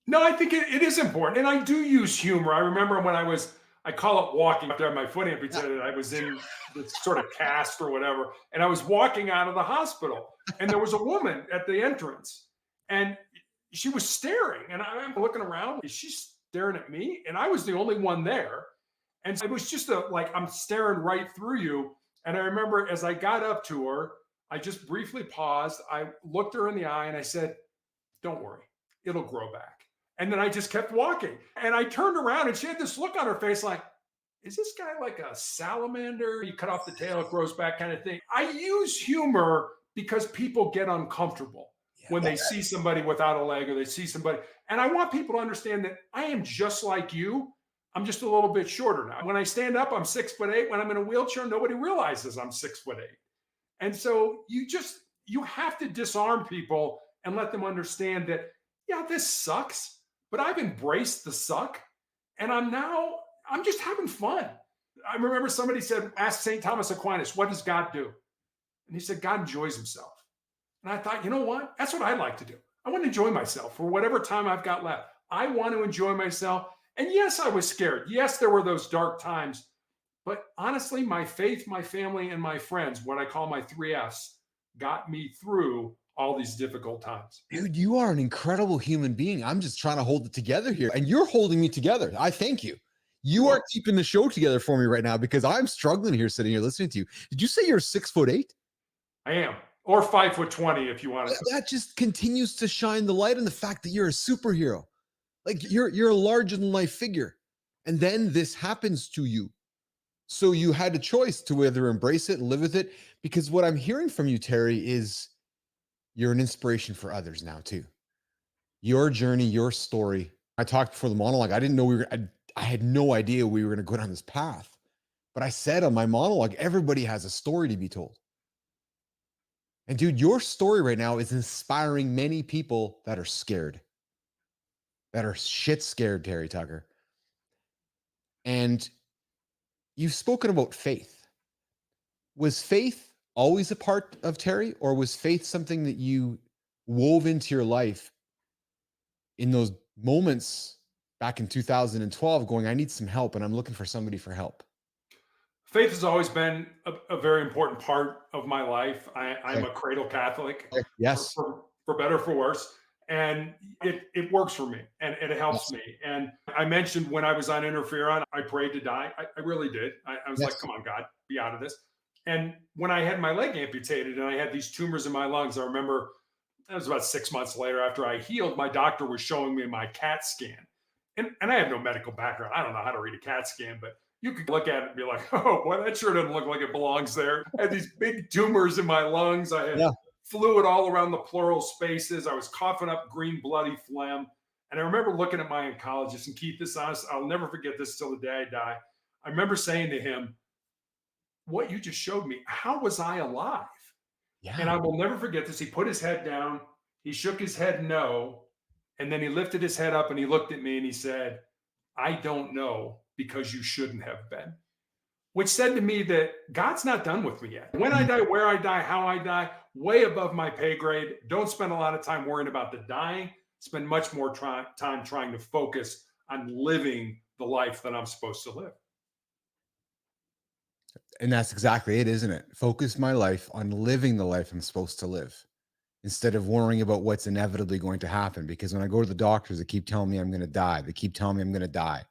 No, I think it is important. And I do use humor. I remember when I call it walking after my foot amputated. I was in this sort of cast or whatever, and I was walking out of the hospital, and there was a woman at the entrance, and she was staring, and I'm looking around. Is she staring at me? And I was the only one there, and it was just like, I'm staring right through you. And I remember as I got up to her, I just briefly paused. I looked her in the eye, and I said, "Don't worry, it'll grow back." And then I just kept walking. And I turned around and she had this look on her face like, is this guy like a salamander? You cut off the tail, it grows back kind of thing. I use humor because people get uncomfortable when they see somebody without a leg or they see somebody. And I want people to understand that I am just like you. I'm just a little bit shorter now. When I stand up, I'm 6'8". When I'm in a wheelchair, nobody realizes I'm 6'8". And so you have to disarm people and let them understand that, yeah, this sucks. But I've embraced the suck, and I'm just having fun. I remember somebody asked St. Thomas Aquinas, what does God do? And he said, God enjoys himself. And I thought, you know what? That's what I'd like to do. I want to enjoy myself for whatever time I've got left. I want to enjoy myself. And yes, I was scared. Yes, there were those dark times. But honestly, my faith, my family, and my friends, what I call my 3Fs, got me through all these difficult times. Dude, you are an incredible human being. I'm just trying to hold it together here, and you're holding me together. I thank you. You are keeping the show together for me right now because I'm struggling here, sitting here listening to you. Did you say you're 6'8"? I am, or 5'20" if you want to. That just continues to shine the light on the fact that you're a superhero. Like you're a larger than life figure, and then this happens to you. So you had a choice to whether embrace it and live with it. Because what I'm hearing from you, Terry, is you're an inspiration for others now too. Your journey, your story. I talked before the monologue. I didn't know we were. I had no idea we were going to go down this path. But I said on my monologue, everybody has a story to be told. And dude, your story right now is inspiring many people that are scared, that are shit scared, Terry Tucker. And you've spoken about faith. Was faith always a part of Terry, or was faith something that you wove into your life in those moments back in 2012 going, I need some help and I'm looking for somebody for help? Faith has always been a very important part of my life. I'm a cradle Catholic, Yes. for better or for worse. And it works for me and it helps me. And I mentioned when I was on interferon, I prayed to die. I really did. I was like, come on, God, be out of this. And when I had my leg amputated and I had these tumors in my lungs, I remember it was about 6 months later after I healed, my doctor was showing me my CAT scan. And I have no medical background. I don't know how to read a CAT scan, but you could look at it and be like, oh, boy, that sure doesn't look like it belongs there. I had these big tumors in my lungs. I had fluid all around the pleural spaces. I was coughing up green, bloody phlegm. And I remember looking at my oncologist, and Keith, this honest, I'll never forget this till the day I die. I remember saying to him, what you just showed me, how was I alive? Yeah. And I will never forget this. He put his head down. He shook his head no. And then he lifted his head up and he looked at me and he said, I don't know because you shouldn't have been. Which said to me that God's not done with me yet. When I die, where I die, how I die, way above my pay grade. Don't spend a lot of time worrying about the dying. Spend much more time trying to focus on living the life that I'm supposed to live. And that's exactly it, isn't it? Focus my life on living the life I'm supposed to live instead of worrying about what's inevitably going to happen. Because when I go to the doctors, they keep telling me I'm going to die. They keep telling me I'm going to die.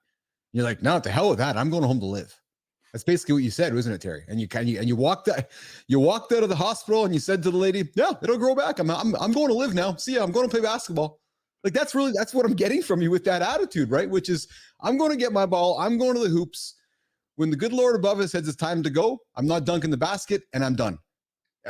You're like, no, to hell with that. I'm going home to live. That's basically what you said, wasn't it, Terry? And you walked out of the hospital and you said to the lady, yeah, it'll grow back. I'm going to live now. See ya. I'm going to play basketball. Like that's what I'm getting from you with that attitude, right? Which is I'm going to get my ball. I'm going to the hoops. When the good Lord above us says it's time to go, I'm not dunking the basket and I'm done.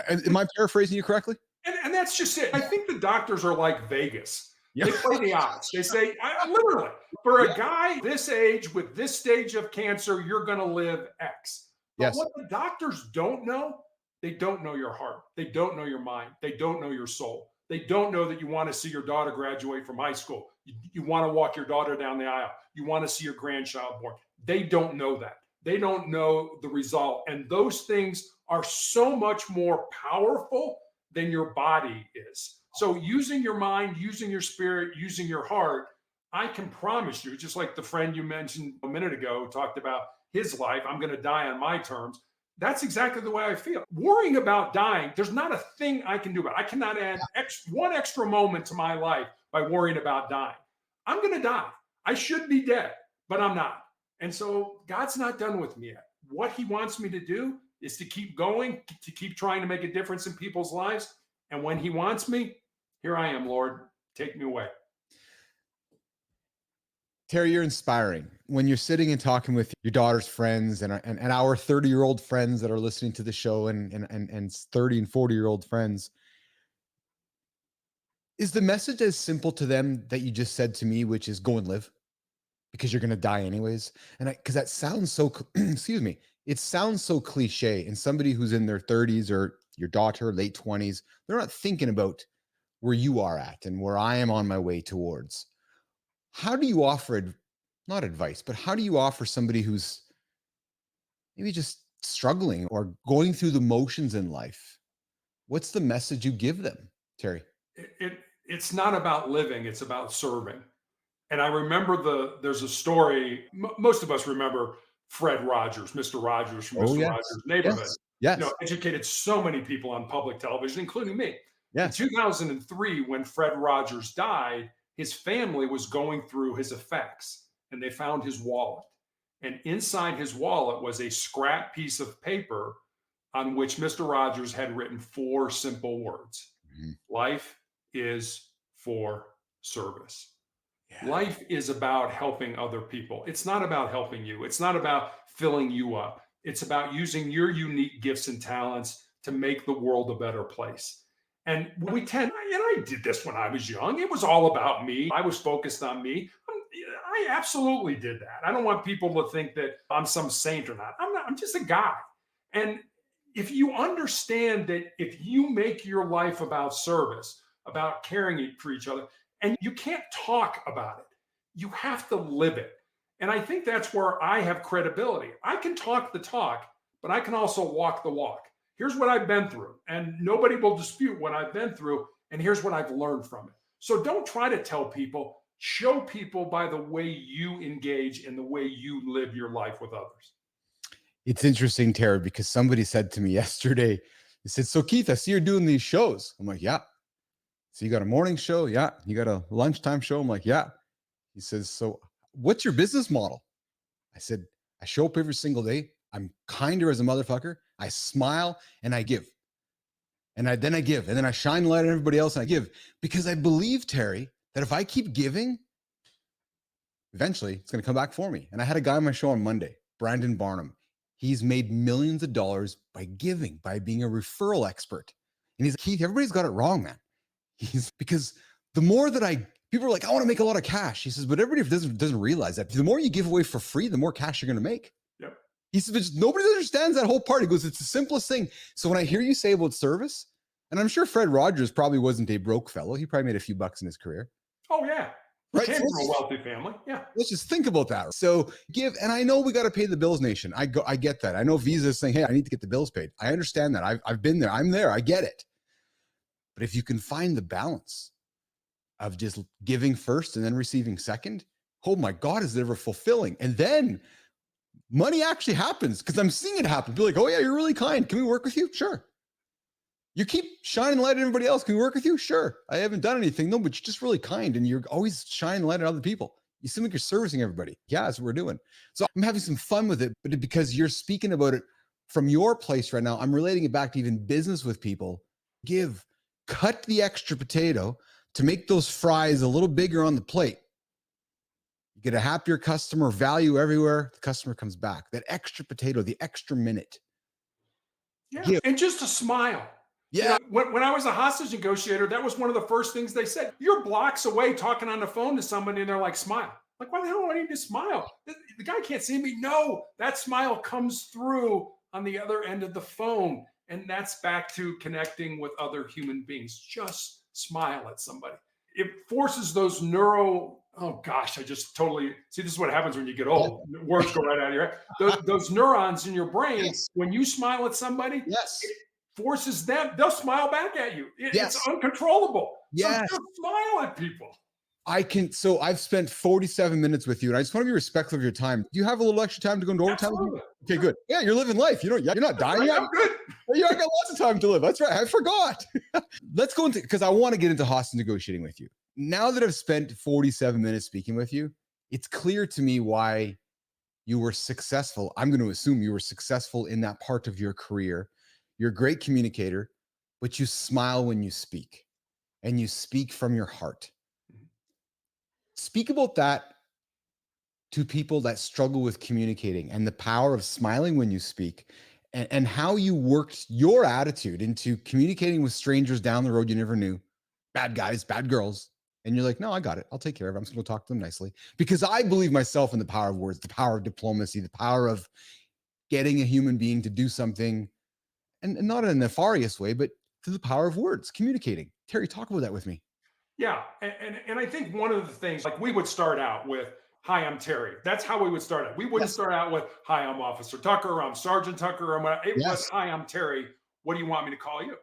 Am I paraphrasing you correctly? And that's just it. I think the doctors are like Vegas. Yeah. They play the odds. They say, literally, for a guy this age with this stage of cancer, you're going to live X. But what the doctors don't know, they don't know your heart. They don't know your mind. They don't know your soul. They don't know that you want to see your daughter graduate from high school. You want to walk your daughter down the aisle. You want to see your grandchild born. They don't know that. They don't know the result. And those things are so much more powerful than your body is. So using your mind, using your spirit, using your heart, I can promise you, just like the friend you mentioned a minute ago talked about his life, I'm going to die on my terms. That's exactly the way I feel. Worrying about dying, there's not a thing I can do about it. I cannot add one extra moment to my life by worrying about dying. I'm going to die. I should be dead, but I'm not. And so God's not done with me yet. What he wants me to do is to keep going, to keep trying to make a difference in people's lives. And when he wants me, here I am, Lord, take me away. Terry, you're inspiring. When you're sitting and talking with your daughter's friends and our 30-year-old friends that are listening to the show and 30 and 40-year-old friends, is the message as simple to them that you just said to me, which is go and live because you're going to die anyways? And because that sounds so, excuse me, it sounds so cliche. And somebody who's in their 30s or your daughter, late 20s, they're not thinking about where you are at and where I am on my way towards. How do you offer, not advice, but how do you offer somebody who's maybe just struggling or going through the motions in life What's the message you give them, Terry? It's not about living, it's about serving. And I remember there's a story, most of us remember Fred Rogers, Mr. Rogers from Oh, Mr. yes. Rogers' Neighborhood. Yes. Yes. Educated so many people on public television, including me. In Yes. 2003, when Fred Rogers died, his family was going through his effects and they found his wallet. And inside his wallet was a scrap piece of paper on which Mr. Rogers had written 4 simple words: Mhm. Life is for service. Yeah. Life is about helping other people. It's not about helping you. It's not about filling you up. It's about using your unique gifts and talents to make the world a better place. And we tend, and I did this when I was young, it was all about me. I was focused on me. I absolutely did that. I don't want people to think that I'm some saint or not. I'm not, I'm just a guy. And if you understand that if you make your life about service, about caring for each other, and you can't talk about it, you have to live it. And I think that's where I have credibility. I can talk the talk, but I can also walk the walk. Here's what I've been through, and nobody will dispute what I've been through. And here's what I've learned from it. So don't try to tell people, show people by the way you engage and the way you live your life with others. It's interesting, Terry, because somebody said to me yesterday, they said, "So Keith, I see you're doing these shows." I'm like, "Yeah." "So you got a morning show?" "Yeah." "You got a lunchtime show?" I'm like, "Yeah." He says, "So what's your business model?" I said, "I show up every single day. I'm kinder as a motherfucker. I smile and I give. Then I give. And then I shine light on everybody else and I give." Because I believe, Terry, that if I keep giving, eventually it's going to come back for me. And I had a guy on my show on Monday, Brandon Barnum. He's made millions of dollars by giving, by being a referral expert. And he's like, "Keith, everybody's got it wrong, man." Because the more that people are like, "I want to make a lot of cash." He says, "But everybody doesn't realize that the more you give away for free, the more cash you're going to make." Yep. He says, "But nobody understands that whole part." He goes, "It's the simplest thing." So when I hear you say about service, and I'm sure Fred Rogers probably wasn't a broke fellow. He probably made a few bucks in his career. Oh, yeah. Right. Came from a wealthy family. Yeah. Let's just think about that. So give, and I know we got to pay the bills, nation. I get that. I know Visa is saying, "Hey, I need to get the bills paid." I understand that. I've been there. I'm there. I get it. But if you can find the balance of just giving first and then receiving second, oh my God, is it ever fulfilling? And then money actually happens, because I'm seeing it happen. Be like, "Oh yeah, you're really kind. Can we work with you?" "Sure." "You keep shining light on everybody else. Can we work with you?" "Sure." "I haven't done anything." "No, but you're just really kind and you're always shining light on other people. You seem like you're servicing everybody." "Yeah, that's what we're doing." So I'm having some fun with it, but because you're speaking about it from your place right now, I'm relating it back to even business with people. Give, cut the extra potato to make those fries a little bigger on the plate. You get a happier customer, value everywhere. The customer comes back. That extra potato, the extra minute. Yeah. Give. And just a smile. Yeah. When I was a hostage negotiator, that was one of the first things they said. You're blocks away talking on the phone to somebody and they're like, "Smile." Like, why the hell do I need to smile? The guy can't see me. No, that smile comes through on the other end of the phone. And that's back to connecting with other human beings. Just smile at somebody. It forces those oh gosh, I just totally see. This is what happens when you get old. Words go right out of your head. Those neurons in your brain, Yes. when you smile at somebody, Yes. it forces them, they'll smile back at you. Yes. It's uncontrollable. Yes. So just smile at people. So I've spent 47 minutes with you, and I just want to be respectful of your time. Do you have a little extra time to go into overtime? Absolutely. Okay, good. Yeah, you're living life. You're not dying yet. I'm good. You got lots of time to live. That's right. I forgot. Let's go into, because I want to get into hostage negotiating with you. Now that I've spent 47 minutes speaking with you, it's clear to me why you were successful. I'm going to assume you were successful in that part of your career. You're a great communicator, but you smile when you speak, and you speak from your heart. Speak about that to people that struggle with communicating, and the power of smiling when you speak, and how you worked your attitude into communicating with strangers down the road you never knew, bad guys, bad girls. And you're like, "No, I got it. I'll take care of it. I'm just going to talk to them nicely." Because I believe myself in the power of words, the power of diplomacy, the power of getting a human being to do something, and not in a nefarious way, but through the power of words, communicating. Terry, talk about that with me. Yeah. And I think one of the things, like, we would start out with, "Hi, I'm Terry." That's how we would start out. We wouldn't Yes. start out with, "Hi, I'm Officer Tucker," or "I'm Sergeant Tucker," or whatever. It was, Yes. "Hi, I'm Terry. What do you want me to call you?"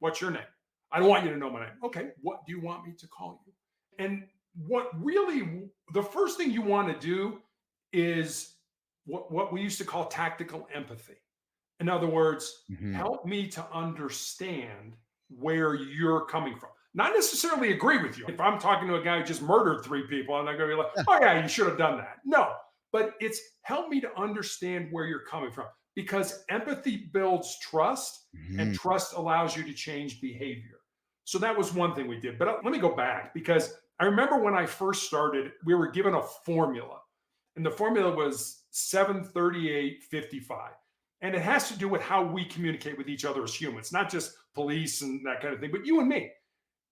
What's your name? I don't want you to know my name. Okay, what do you want me to call you? And what really, the first thing you want to do is what we used to call tactical empathy. In other words, Mhm. help me to understand where you're coming from. Not necessarily agree with you. If I'm talking to a guy who just murdered 3 people, I'm not going to be like, Yeah. oh, yeah, you should have done that. No, but it's help me to understand where you're coming from because empathy builds trust and Mhm. trust allows you to change behavior. So that was one thing we did. But let me go back because I remember when I first started, we were given a formula, and the formula was 73855. And it has to do with how we communicate with each other as humans, not just police and that kind of thing, but you and me.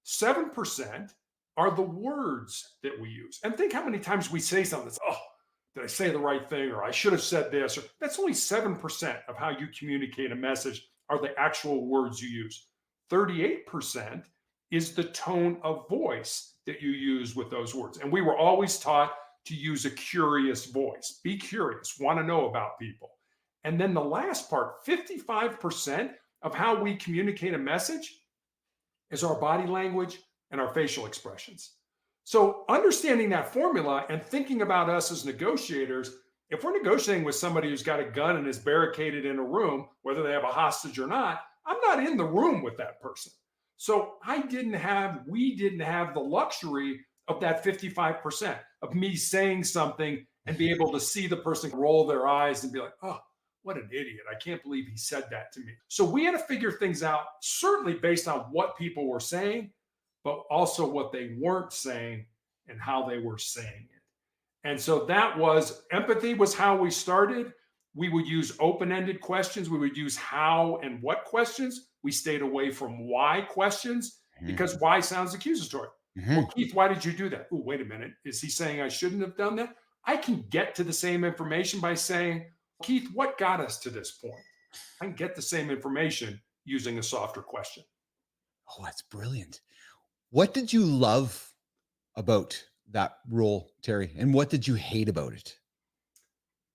7% are the words that we use. And think how many times we say something that's, oh, did I say the right thing? Or I should have said this. Or that's only 7% of how you communicate a message are the actual words you use. 38% is the tone of voice that you use with those words. And we were always taught to use a curious voice. Be curious, want to know about people. And then the last part, 55% of how we communicate a message is our body language and our facial expressions. So, understanding that formula and thinking about us as negotiators, if we're negotiating with somebody who's got a gun and is barricaded in a room, whether they have a hostage or not, I'm not in the room with that person. So, we didn't have the luxury of that 55% of me saying something and be able to see the person roll their eyes and be like, oh, what an idiot. I can't believe he said that to me. So we had to figure things out, certainly based on what people were saying, but also what they weren't saying and how they were saying it. And so that was empathy, was how we started. We would use open ended questions. We would use how and what questions. We stayed away from why questions Mhm. because why sounds accusatory. Well, Mhm. Keith, why did you do that? Oh, wait a minute. Is he saying I shouldn't have done that? I can get to the same information by saying, Keith, what got us to this point? I can get the same information using a softer question. Oh, that's brilliant. What did you love about that role, Terry? And what did you hate about it?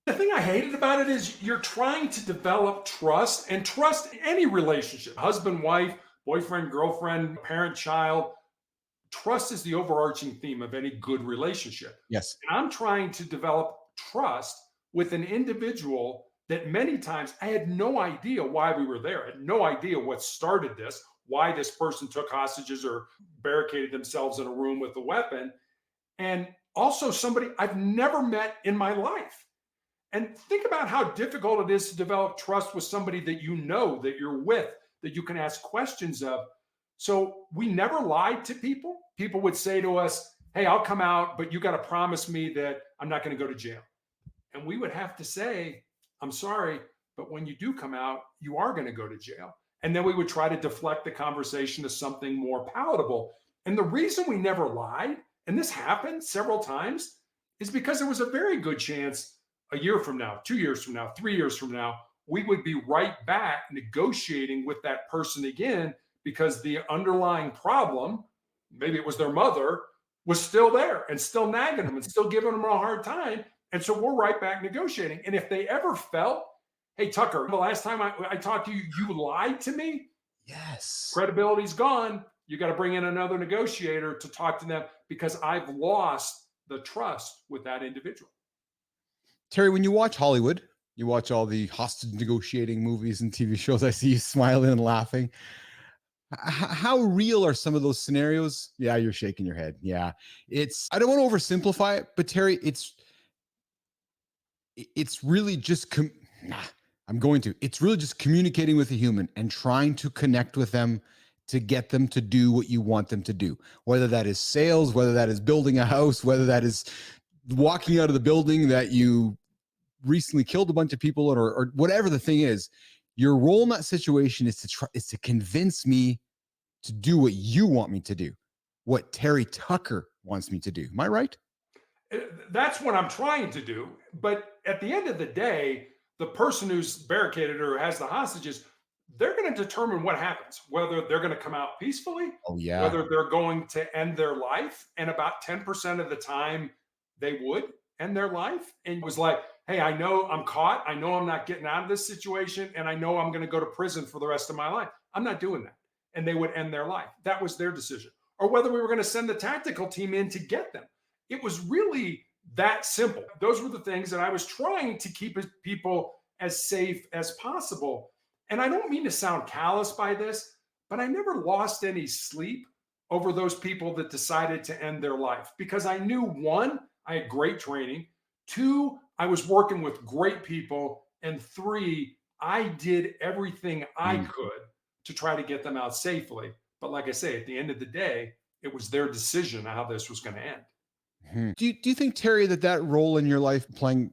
The thing I hated about it is you're trying to develop trust and trust any relationship, husband, wife, boyfriend, girlfriend, parent, child. Trust is the overarching theme of any good relationship. Yes. And I'm trying to develop trust with an individual that many times I had no idea why we were there. I had no idea what started this, why this person took hostages or barricaded themselves in a room with a weapon. And also somebody I've never met in my life. And think about how difficult it is to develop trust with somebody that you know, that you're with, that you can ask questions of. So we never lied to people. People would say to us, hey, I'll come out, but you got to promise me that I'm not going to go to jail. And we would have to say, I'm sorry, but when you do come out, you are going to go to jail. And then we would try to deflect the conversation to something more palatable. And the reason we never lied, and this happened several times, is because there was a very good chance a year from now, 2 years from now, 3 years from now, we would be right back negotiating with that person again because the underlying problem, maybe it was their mother, was still there and still nagging them and still giving them a hard time. And so we're right back negotiating. And if they ever felt, hey, Tucker, the last time I talked to you, you lied to me, Yes. credibility's gone. You got to bring in another negotiator to talk to them because I've lost the trust with that individual. Terry, when you watch Hollywood, you watch all the hostage negotiating movies and TV shows. I see you smiling and laughing. How real are some of those scenarios? Yeah, you're shaking your head. Yeah, I don't want to oversimplify it, but Terry, it's really just, it's really just communicating with a human and trying to connect with them to get them to do what you want them to do. Whether that is sales, whether that is building a house, whether that is walking out of the building that you recently killed a bunch of people or whatever the thing is, your role in that situation is to convince me to do what you want me to do, what Terry Tucker wants me to do. Am I right? That's what I'm trying to do. But at the end of the day, the person who's barricaded or has the hostages, they're going to determine what happens, whether they're going to come out peacefully, Oh yeah. whether they're going to end their life. And about 10% of the time, they would end their life. And it was like, hey, I know I'm caught. I know I'm not getting out of this situation. And I know I'm going to go to prison for the rest of my life. I'm not doing that. and they would end their life. That was their decision. Or whether we were going to send the tactical team in to get them. It was really that simple. Those were the things that I was trying to keep people as safe as possible. And I don't mean to sound callous by this, but I never lost any sleep over those people that decided to end their life, because I knew, one, I had great training, two, I was working with great people, and three, I did everything I could to try to get them out safely. But like I say, at the end of the day, it was their decision how this was going to end. Do you think, Terry, that role in your life being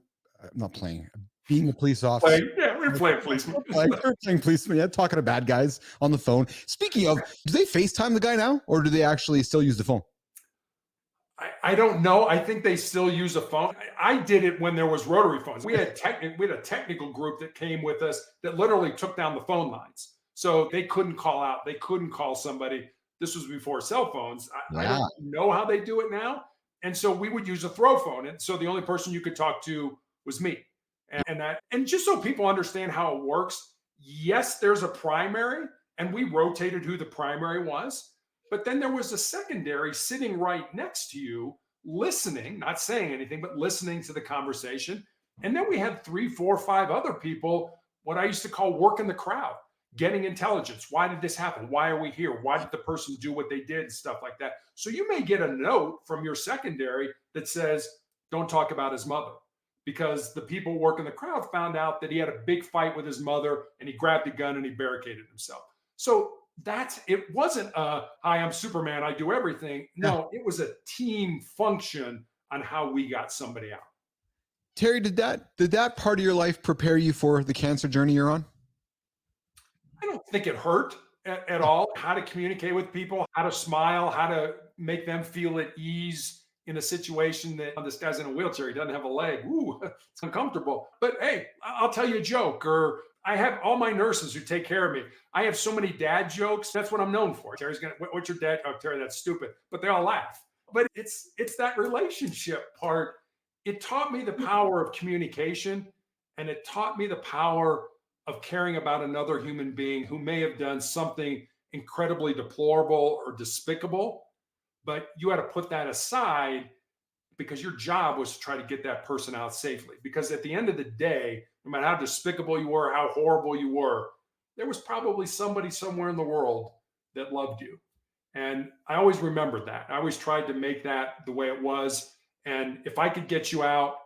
a police officer? We're playing policeman. We're playing policeman, yeah, talking to bad guys on the phone. Speaking of, do they FaceTime the guy now, or do they actually still use the phone? I don't know. I think they still use a phone. I did it when there was rotary phones. We had a technical group that came with us that literally took down the phone lines. So they couldn't call out. They couldn't call somebody. This was before cell phones. I don't know how they do it now. And so we would use a throw phone. And so the only person you could talk to was me. And just so people understand how it works, yes, there's a primary, and we rotated who the primary was. But then there was a secondary sitting right next to you, listening, not saying anything, but listening to the conversation. And then we had 3, 4, 5 other people, what I used to call working the crowd, getting intelligence. Why did this happen? Why are we here? Why did the person do what they did and stuff like that? So you may get a note from your secondary that says, don't talk about his mother, because the people working the crowd found out that he had a big fight with his mother and he grabbed a gun and he barricaded himself. So it wasn't hi, I'm Superman, I do everything. No, it was a team function on how we got somebody out. Terry, did that part of your life prepare you for the cancer journey you're on? I don't think it hurt at all. How to communicate with people, how to smile, how to make them feel at ease in a situation that this guy's in a wheelchair, he doesn't have a leg. Ooh, it's uncomfortable. But hey, I'll tell you a joke, or I have all my nurses who take care of me. I have so many dad jokes. That's what I'm known for. Terry's gonna, what's your dad? Oh, Terry, that's stupid. But they all laugh. But it's that relationship part. It taught me the power of communication, and it taught me the power of caring about another human being who may have done something incredibly deplorable or despicable, but you had to put that aside because your job was to try to get that person out safely. Because at the end of the day, no matter how despicable you were, how horrible you were, there was probably somebody somewhere in the world that loved you. And I always remembered that. I always tried to make that the way it was. And if I could get you out,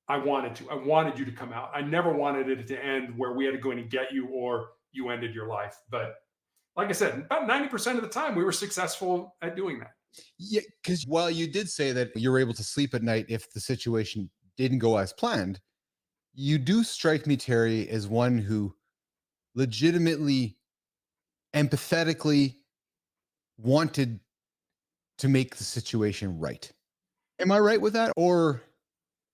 I wanted to. I wanted you to come out. I never wanted it to end where we had to go in and get you or you ended your life. But like I said, about 90% of the time, we were successful at doing that. Yeah, because while you did say that you were able to sleep at night if the situation didn't go as planned, you do strike me, Terry, as one who legitimately, empathetically wanted to make the situation right. Am I right with that? Or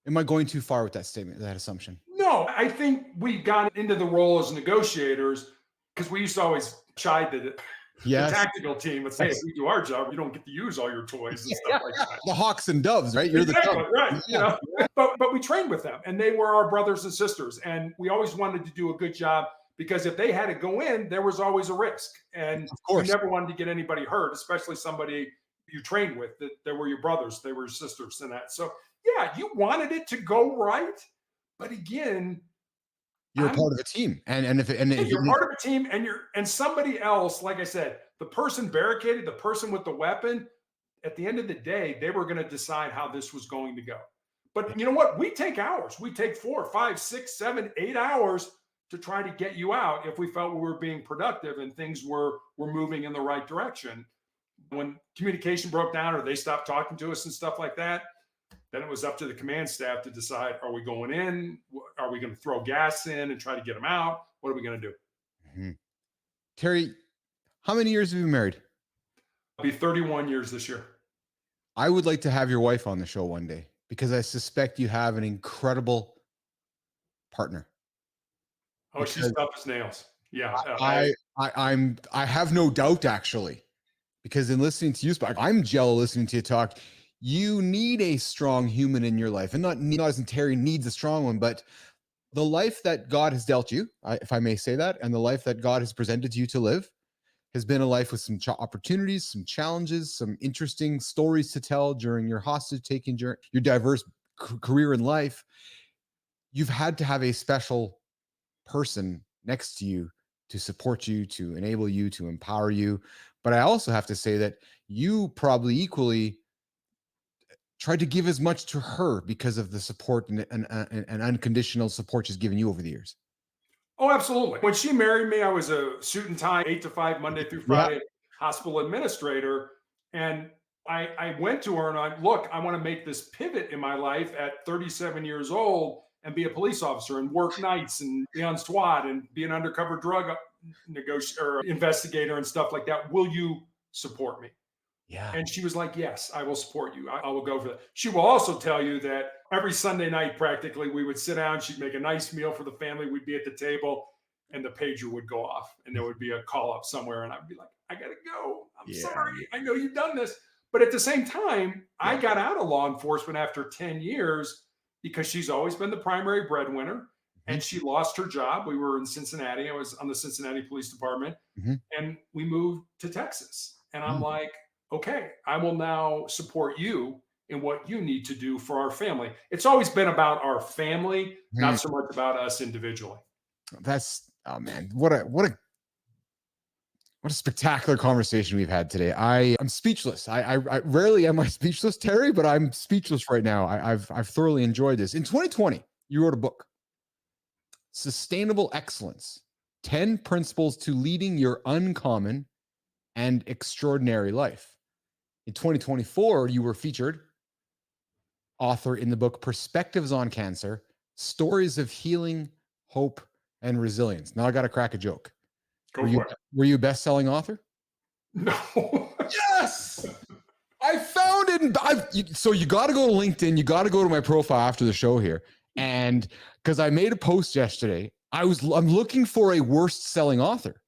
am I going too far with that statement, that assumption? No, I think we got into the role as negotiators because we used to always chide the tactical team would say, if we do our job, you don't get to use all your toys and stuff like that. The hawks and doves, right? You're exactly, the dove. right. Yeah. You know? But we trained with them, and they were our brothers and sisters. And we always wanted to do a good job, because if they had to go in, there was always a risk. And we never wanted to get anybody hurt, especially somebody you trained with, that they were your brothers, they were your sisters and that. So yeah, you wanted it to go right. But again, you're part of a team. And if you're part of a team, and somebody else, like I said, the person barricaded, the person with the weapon, at the end of the day, they were going to decide how this was going to go. But you know what? We take hours. We take 4, 5, 6, 7, 8 hours to try to get you out if we felt we were being productive and things were moving in the right direction. When communication broke down or they stopped talking to us and stuff like that, then it was up to the command staff to decide, are we going in? Are we going to throw gas in and try to get them out? What are we going to do? Mm-hmm. Terry, how many years have you been married? I'll be 31 years this year. I would like to have your wife on the show one day, because I suspect you have an incredible partner. Oh, she's tough as nails. Yeah. I have no doubt, actually, because in listening to you, I'm jealous listening to you talk. You need a strong human in your life, and not as in Terry needs a strong one, but the life that God has dealt you, if I may say that, and the life that God has presented to you to live, has been a life with some opportunities, some challenges, some interesting stories to tell during your hostage taking journey, your diverse career in life. You've had to have a special person next to you to support you, to enable you, to empower you. But I also have to say that you probably equally tried to give as much to her because of the support and unconditional support she's given you over the years. Oh, absolutely. When she married me, I was a suit and tie, 8 to 5, Monday through Yeah. Friday, hospital administrator. And I went to her and I look, I want to make this pivot in my life at 37 years old and be a police officer and work nights and be on SWAT and be an undercover drug negotiator, investigator and stuff like that. Will you support me? Yeah. And she was like, yes, I will support you. I will go for that. She will also tell you that every Sunday night, practically, we would sit down. She'd make a nice meal for the family. We'd be at the table and the pager would go off and there would be a call up somewhere. And I'd be like, I got to go. I'm sorry. I know you've done this. But at the same time, I got out of law enforcement after 10 years because she's always been the primary breadwinner and she lost her job. We were in Cincinnati. I was on the Cincinnati Police Department and we moved to Texas. And I'm like, okay, I will now support you in what you need to do for our family. It's always been about our family, not so much about us individually. That's, oh man, what a spectacular conversation we've had today. I'm speechless. I rarely am I speechless, Terry, but I'm speechless right now. I've thoroughly enjoyed this. In 2020, you wrote a book, Sustainable Excellence, 10 Principles to Leading Your Uncommon and Extraordinary Life. In 2024, you were featured author in the book Perspectives on Cancer, Stories of Healing, Hope, and Resilience. Now I got to crack a joke. Were you a best-selling author? No. Yes! I found it. So you got to go to LinkedIn. You got to go to my profile after the show here. And because I made a post yesterday, I'm looking for a worst-selling author.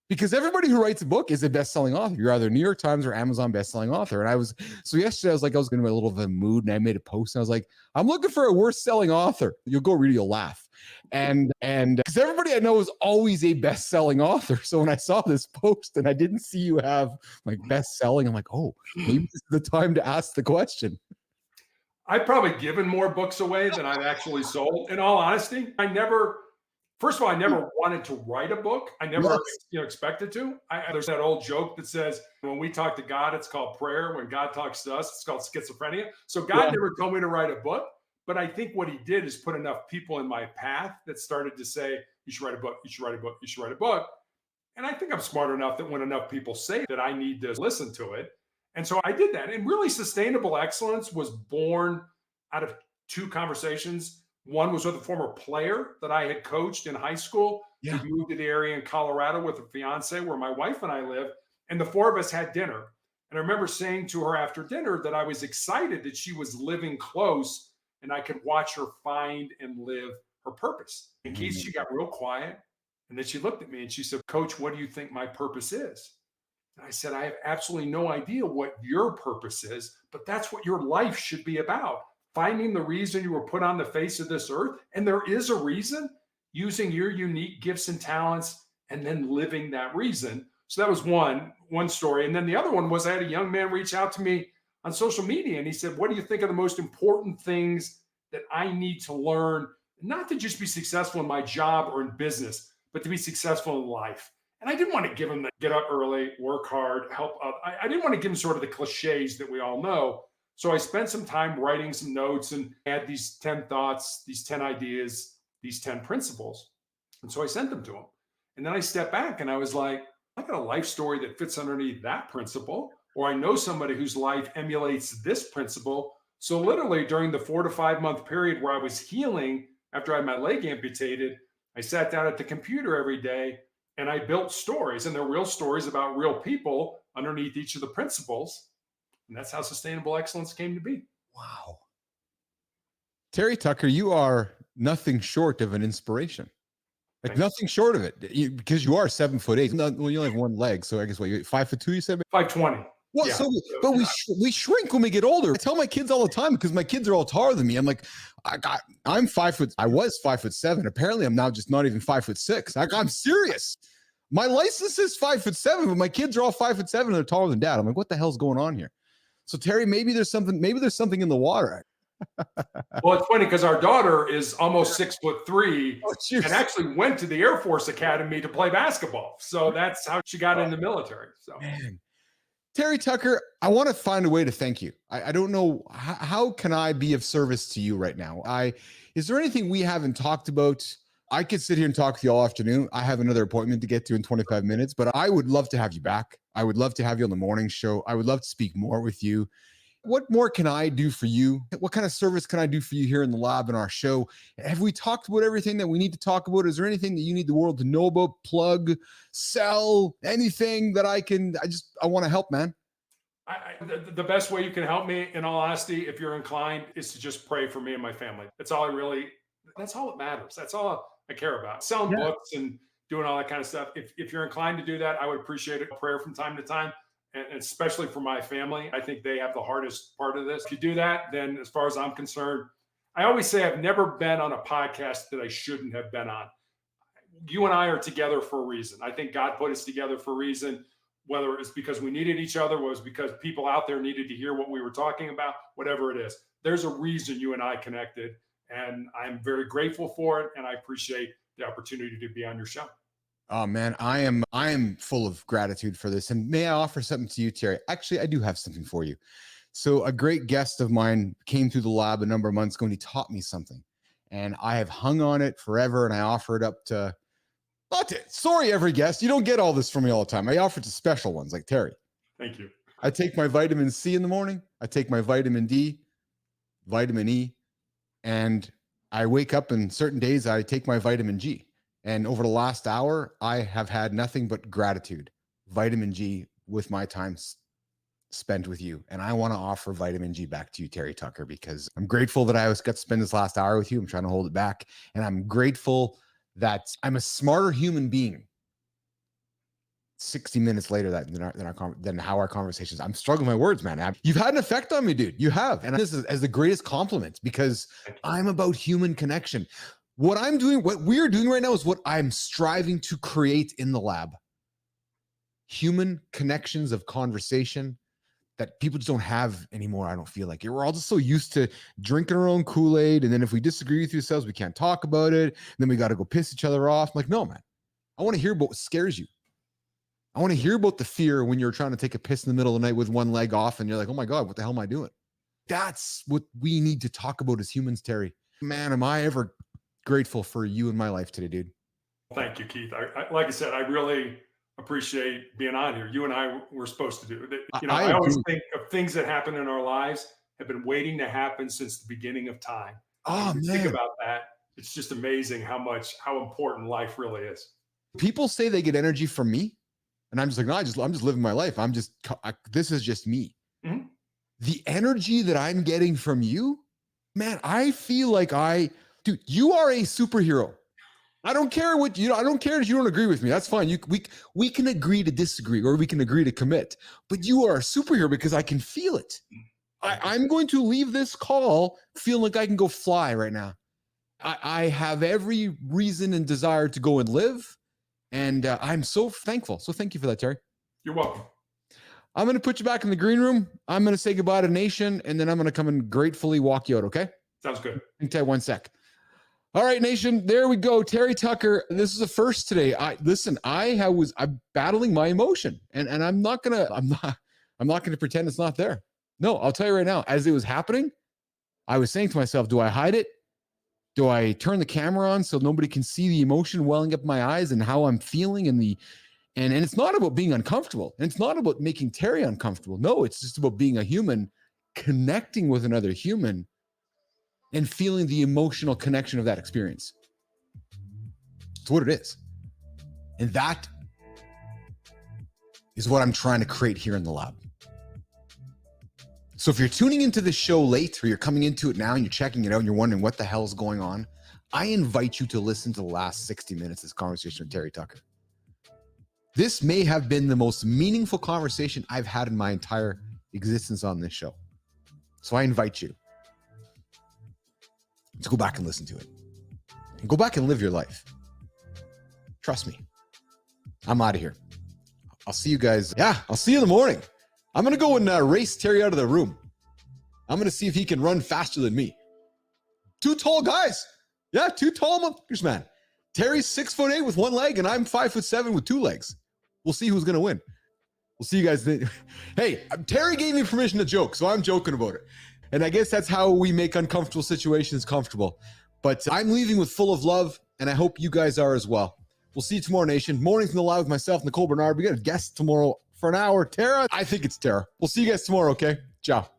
Because everybody who writes a book is a best-selling author. You're either New York Times or Amazon best-selling author. And yesterday I was like, I was going to be a little bit of a mood and I made a post and I was like, I'm looking for a worst-selling author. You'll go read it, you'll laugh. And because everybody I know is always a best-selling author. So when I saw this post and I didn't see you have like best-selling, I'm like, oh, maybe this is the time to ask the question. I've probably given more books away than I've actually sold. In all honesty, First of all, I never wanted to write a book. I never expected to. There's that old joke that says, when we talk to God, it's called prayer. When God talks to us, it's called schizophrenia. So God never told me to write a book. But I think what he did is put enough people in my path that started to say, you should write a book, you should write a book, you should write a book. And I think I'm smart enough that when enough people say that, I need to listen to it. And so I did that. And really, Sustainable Excellence was born out of two conversations. One was with a former player that I had coached in high school. Yeah. He moved to the area in Colorado with a fiance where my wife and I live. And the four of us had dinner. And I remember saying to her after dinner that I was excited that she was living close and I could watch her find and live her purpose. In case she got real quiet. And then she looked at me and she said, Coach, what do you think my purpose is? And I said, I have absolutely no idea what your purpose is, but that's what your life should be about. Finding the reason you were put on the face of this earth. And there is a reason, using your unique gifts and talents and then living that reason. So that was one story. And then the other one was I had a young man reach out to me on social media and he said, what do you think are the most important things that I need to learn? Not to just be successful in my job or in business, but to be successful in life. And I didn't want to give him the get up early, work hard, help out. I didn't want to give him sort of the cliches that we all know. So I spent some time writing some notes and had these 10 thoughts, these 10 ideas, these 10 principles. And so I sent them to him. And then I stepped back and I was like, I got a life story that fits underneath that principle, or I know somebody whose life emulates this principle. So literally during the 4 to 5 month period where I was healing after I had my leg amputated, I sat down at the computer every day and I built stories, and they're real stories about real people underneath each of the principles. And that's how Sustainable Excellence came to be. Wow. Terry Tucker, you are nothing short of an inspiration. Like nothing short of it, because you are 7'8". Well, you only have one leg, so I guess what, you're 5'2", you said? 5'20". Well, yeah. But we shrink when we get older. I tell my kids all the time because my kids are all taller than me. I'm like, I'm 5 foot. I was 5'7". Apparently, I'm now just not even 5'6". I'm serious. My license is 5'7", but my kids are all 5'7" and they're taller than dad. I'm like, what the hell's going on here? So Terry, maybe there's something in the water. Well, it's funny because our daughter is almost 6'3" and cheers. actually went to the Air Force Academy to play basketball. So that's how she got in the military. So, Man. Terry Tucker, I want to find a way to thank you. I don't know, how can I be of service to you right now? Is there anything we haven't talked about? I could sit here and talk to you all afternoon. I have another appointment to get to in 25 minutes, but I would love to have you back. I would love to have you on the morning show. I would love to speak more with you. What more can I do for you? What kind of service can I do for you here in the lab in our show? Have we talked about everything that we need to talk about? Is there anything that you need the world to know about, plug, sell, anything that I want to help, man? the best way you can help me, in all honesty, if you're inclined, is to just pray for me and my family. That's all that matters. That's all I care about. Selling books and doing all that kind of stuff. If you're inclined to do that, I would appreciate a prayer from time to time. And especially for my family, I think they have the hardest part of this. If you do that, then as far as I'm concerned, I always say I've never been on a podcast that I shouldn't have been on. You and I are together for a reason. I think God put us together for a reason, whether it's because we needed each other, was because people out there needed to hear what we were talking about, whatever it is. There's a reason you and I connected, and I'm very grateful for it, and I appreciate the opportunity to be on your show. Oh man, I am full of gratitude for this. And may I offer something to you, Terry? Actually, I do have something for you. So a great guest of mine came through the lab a number of months ago and he taught me something. And I have hung on it forever. And I offer it up to, sorry, every guest. You don't get all this from me all the time. I offer it to special ones like Terry. Thank you. I take my vitamin C in the morning. I take my vitamin D, vitamin E, and I wake up, and certain days I take my vitamin G. And over the last hour, I have had nothing but gratitude, vitamin G, with my time spent with you. And I want to offer vitamin G back to you, Terry Tucker, because I'm grateful that I got to spend this last hour with you. I'm trying to hold it back. And I'm grateful that I'm a smarter human being 60 minutes later than how our conversations. I'm struggling with my words, man. You've had an effect on me, dude. You have. And this is as the greatest compliment, because I'm about human connection. What I'm doing, what we're doing right now, is what I'm striving to create in the lab. Human connections of conversation that people just don't have anymore. I don't feel like it. We're all just so used to drinking our own Kool-Aid. And then if we disagree with yourselves, we can't talk about it. And then we got to go piss each other off. I'm like, no, man, I want to hear about what scares you. I want to hear about the fear when you're trying to take a piss in the middle of the night with one leg off and you're like, oh my God, what the hell am I doing? That's what we need to talk about as humans, Terry. Man, am I ever grateful for you in my life today, dude. Thank you, Keith. Like I said, I really appreciate being on here. You and I were supposed to do it. I always think of things that happen in our lives have been waiting to happen since the beginning of time. Oh, man. Think about that. It's just amazing how important life really is. People say they get energy from me. And I'm just like, no, I'm just living my life. This is just me. Mm-hmm. The energy that I'm getting from you, man, I feel like dude, you are a superhero. I don't care I don't care if you don't agree with me. That's fine. We can agree to disagree, or we can agree to commit, but you are a superhero because I can feel it. I'm going to leave this call feeling like I can go fly right now. I have every reason and desire to go and live. And I'm so thankful. So thank you for that, Terry. You're welcome. I'm going to put you back in the green room. I'm going to say goodbye to Nation, and then I'm going to come and gratefully walk you out, okay? Sounds good. Okay, 1 sec. All right, Nation, there we go. Terry Tucker, this is a first today. I'm battling my emotion, and I'm not going to pretend it's not there. No, I'll tell you right now, as it was happening, I was saying to myself, do I hide it? Do I turn the camera on so nobody can see the emotion welling up my eyes and how I'm feeling? And it's not about being uncomfortable. And it's not about making Terry uncomfortable. No, it's just about being a human, connecting with another human and feeling the emotional connection of that experience. It's what it is. And that is what I'm trying to create here in the lab. So if you're tuning into this show late, or you're coming into it now and you're checking it out and you're wondering what the hell is going on, I invite you to listen to the last 60 minutes of this conversation with Terry Tucker. This may have been the most meaningful conversation I've had in my entire existence on this show. So I invite you to go back and listen to it. And go back and live your life. Trust me. I'm out of here. I'll see you guys. Yeah, I'll see you in the morning. I'm going to go and race Terry out of the room. I'm going to see if he can run faster than me. Two tall guys. Yeah, two tall motherfuckers, man. Terry's 6'8" with one leg, and I'm 5'7" with two legs. We'll see who's going to win. We'll see you guys then. Hey, Terry gave me permission to joke, so I'm joking about it. And I guess that's how we make uncomfortable situations comfortable. But I'm leaving with full of love, and I hope you guys are as well. We'll see you tomorrow, Nation. Mornings in the Live with myself, Nicole Bernard. We got a guest tomorrow for an hour. Tara, I think it's Tara. We'll see you guys tomorrow, okay? Ciao.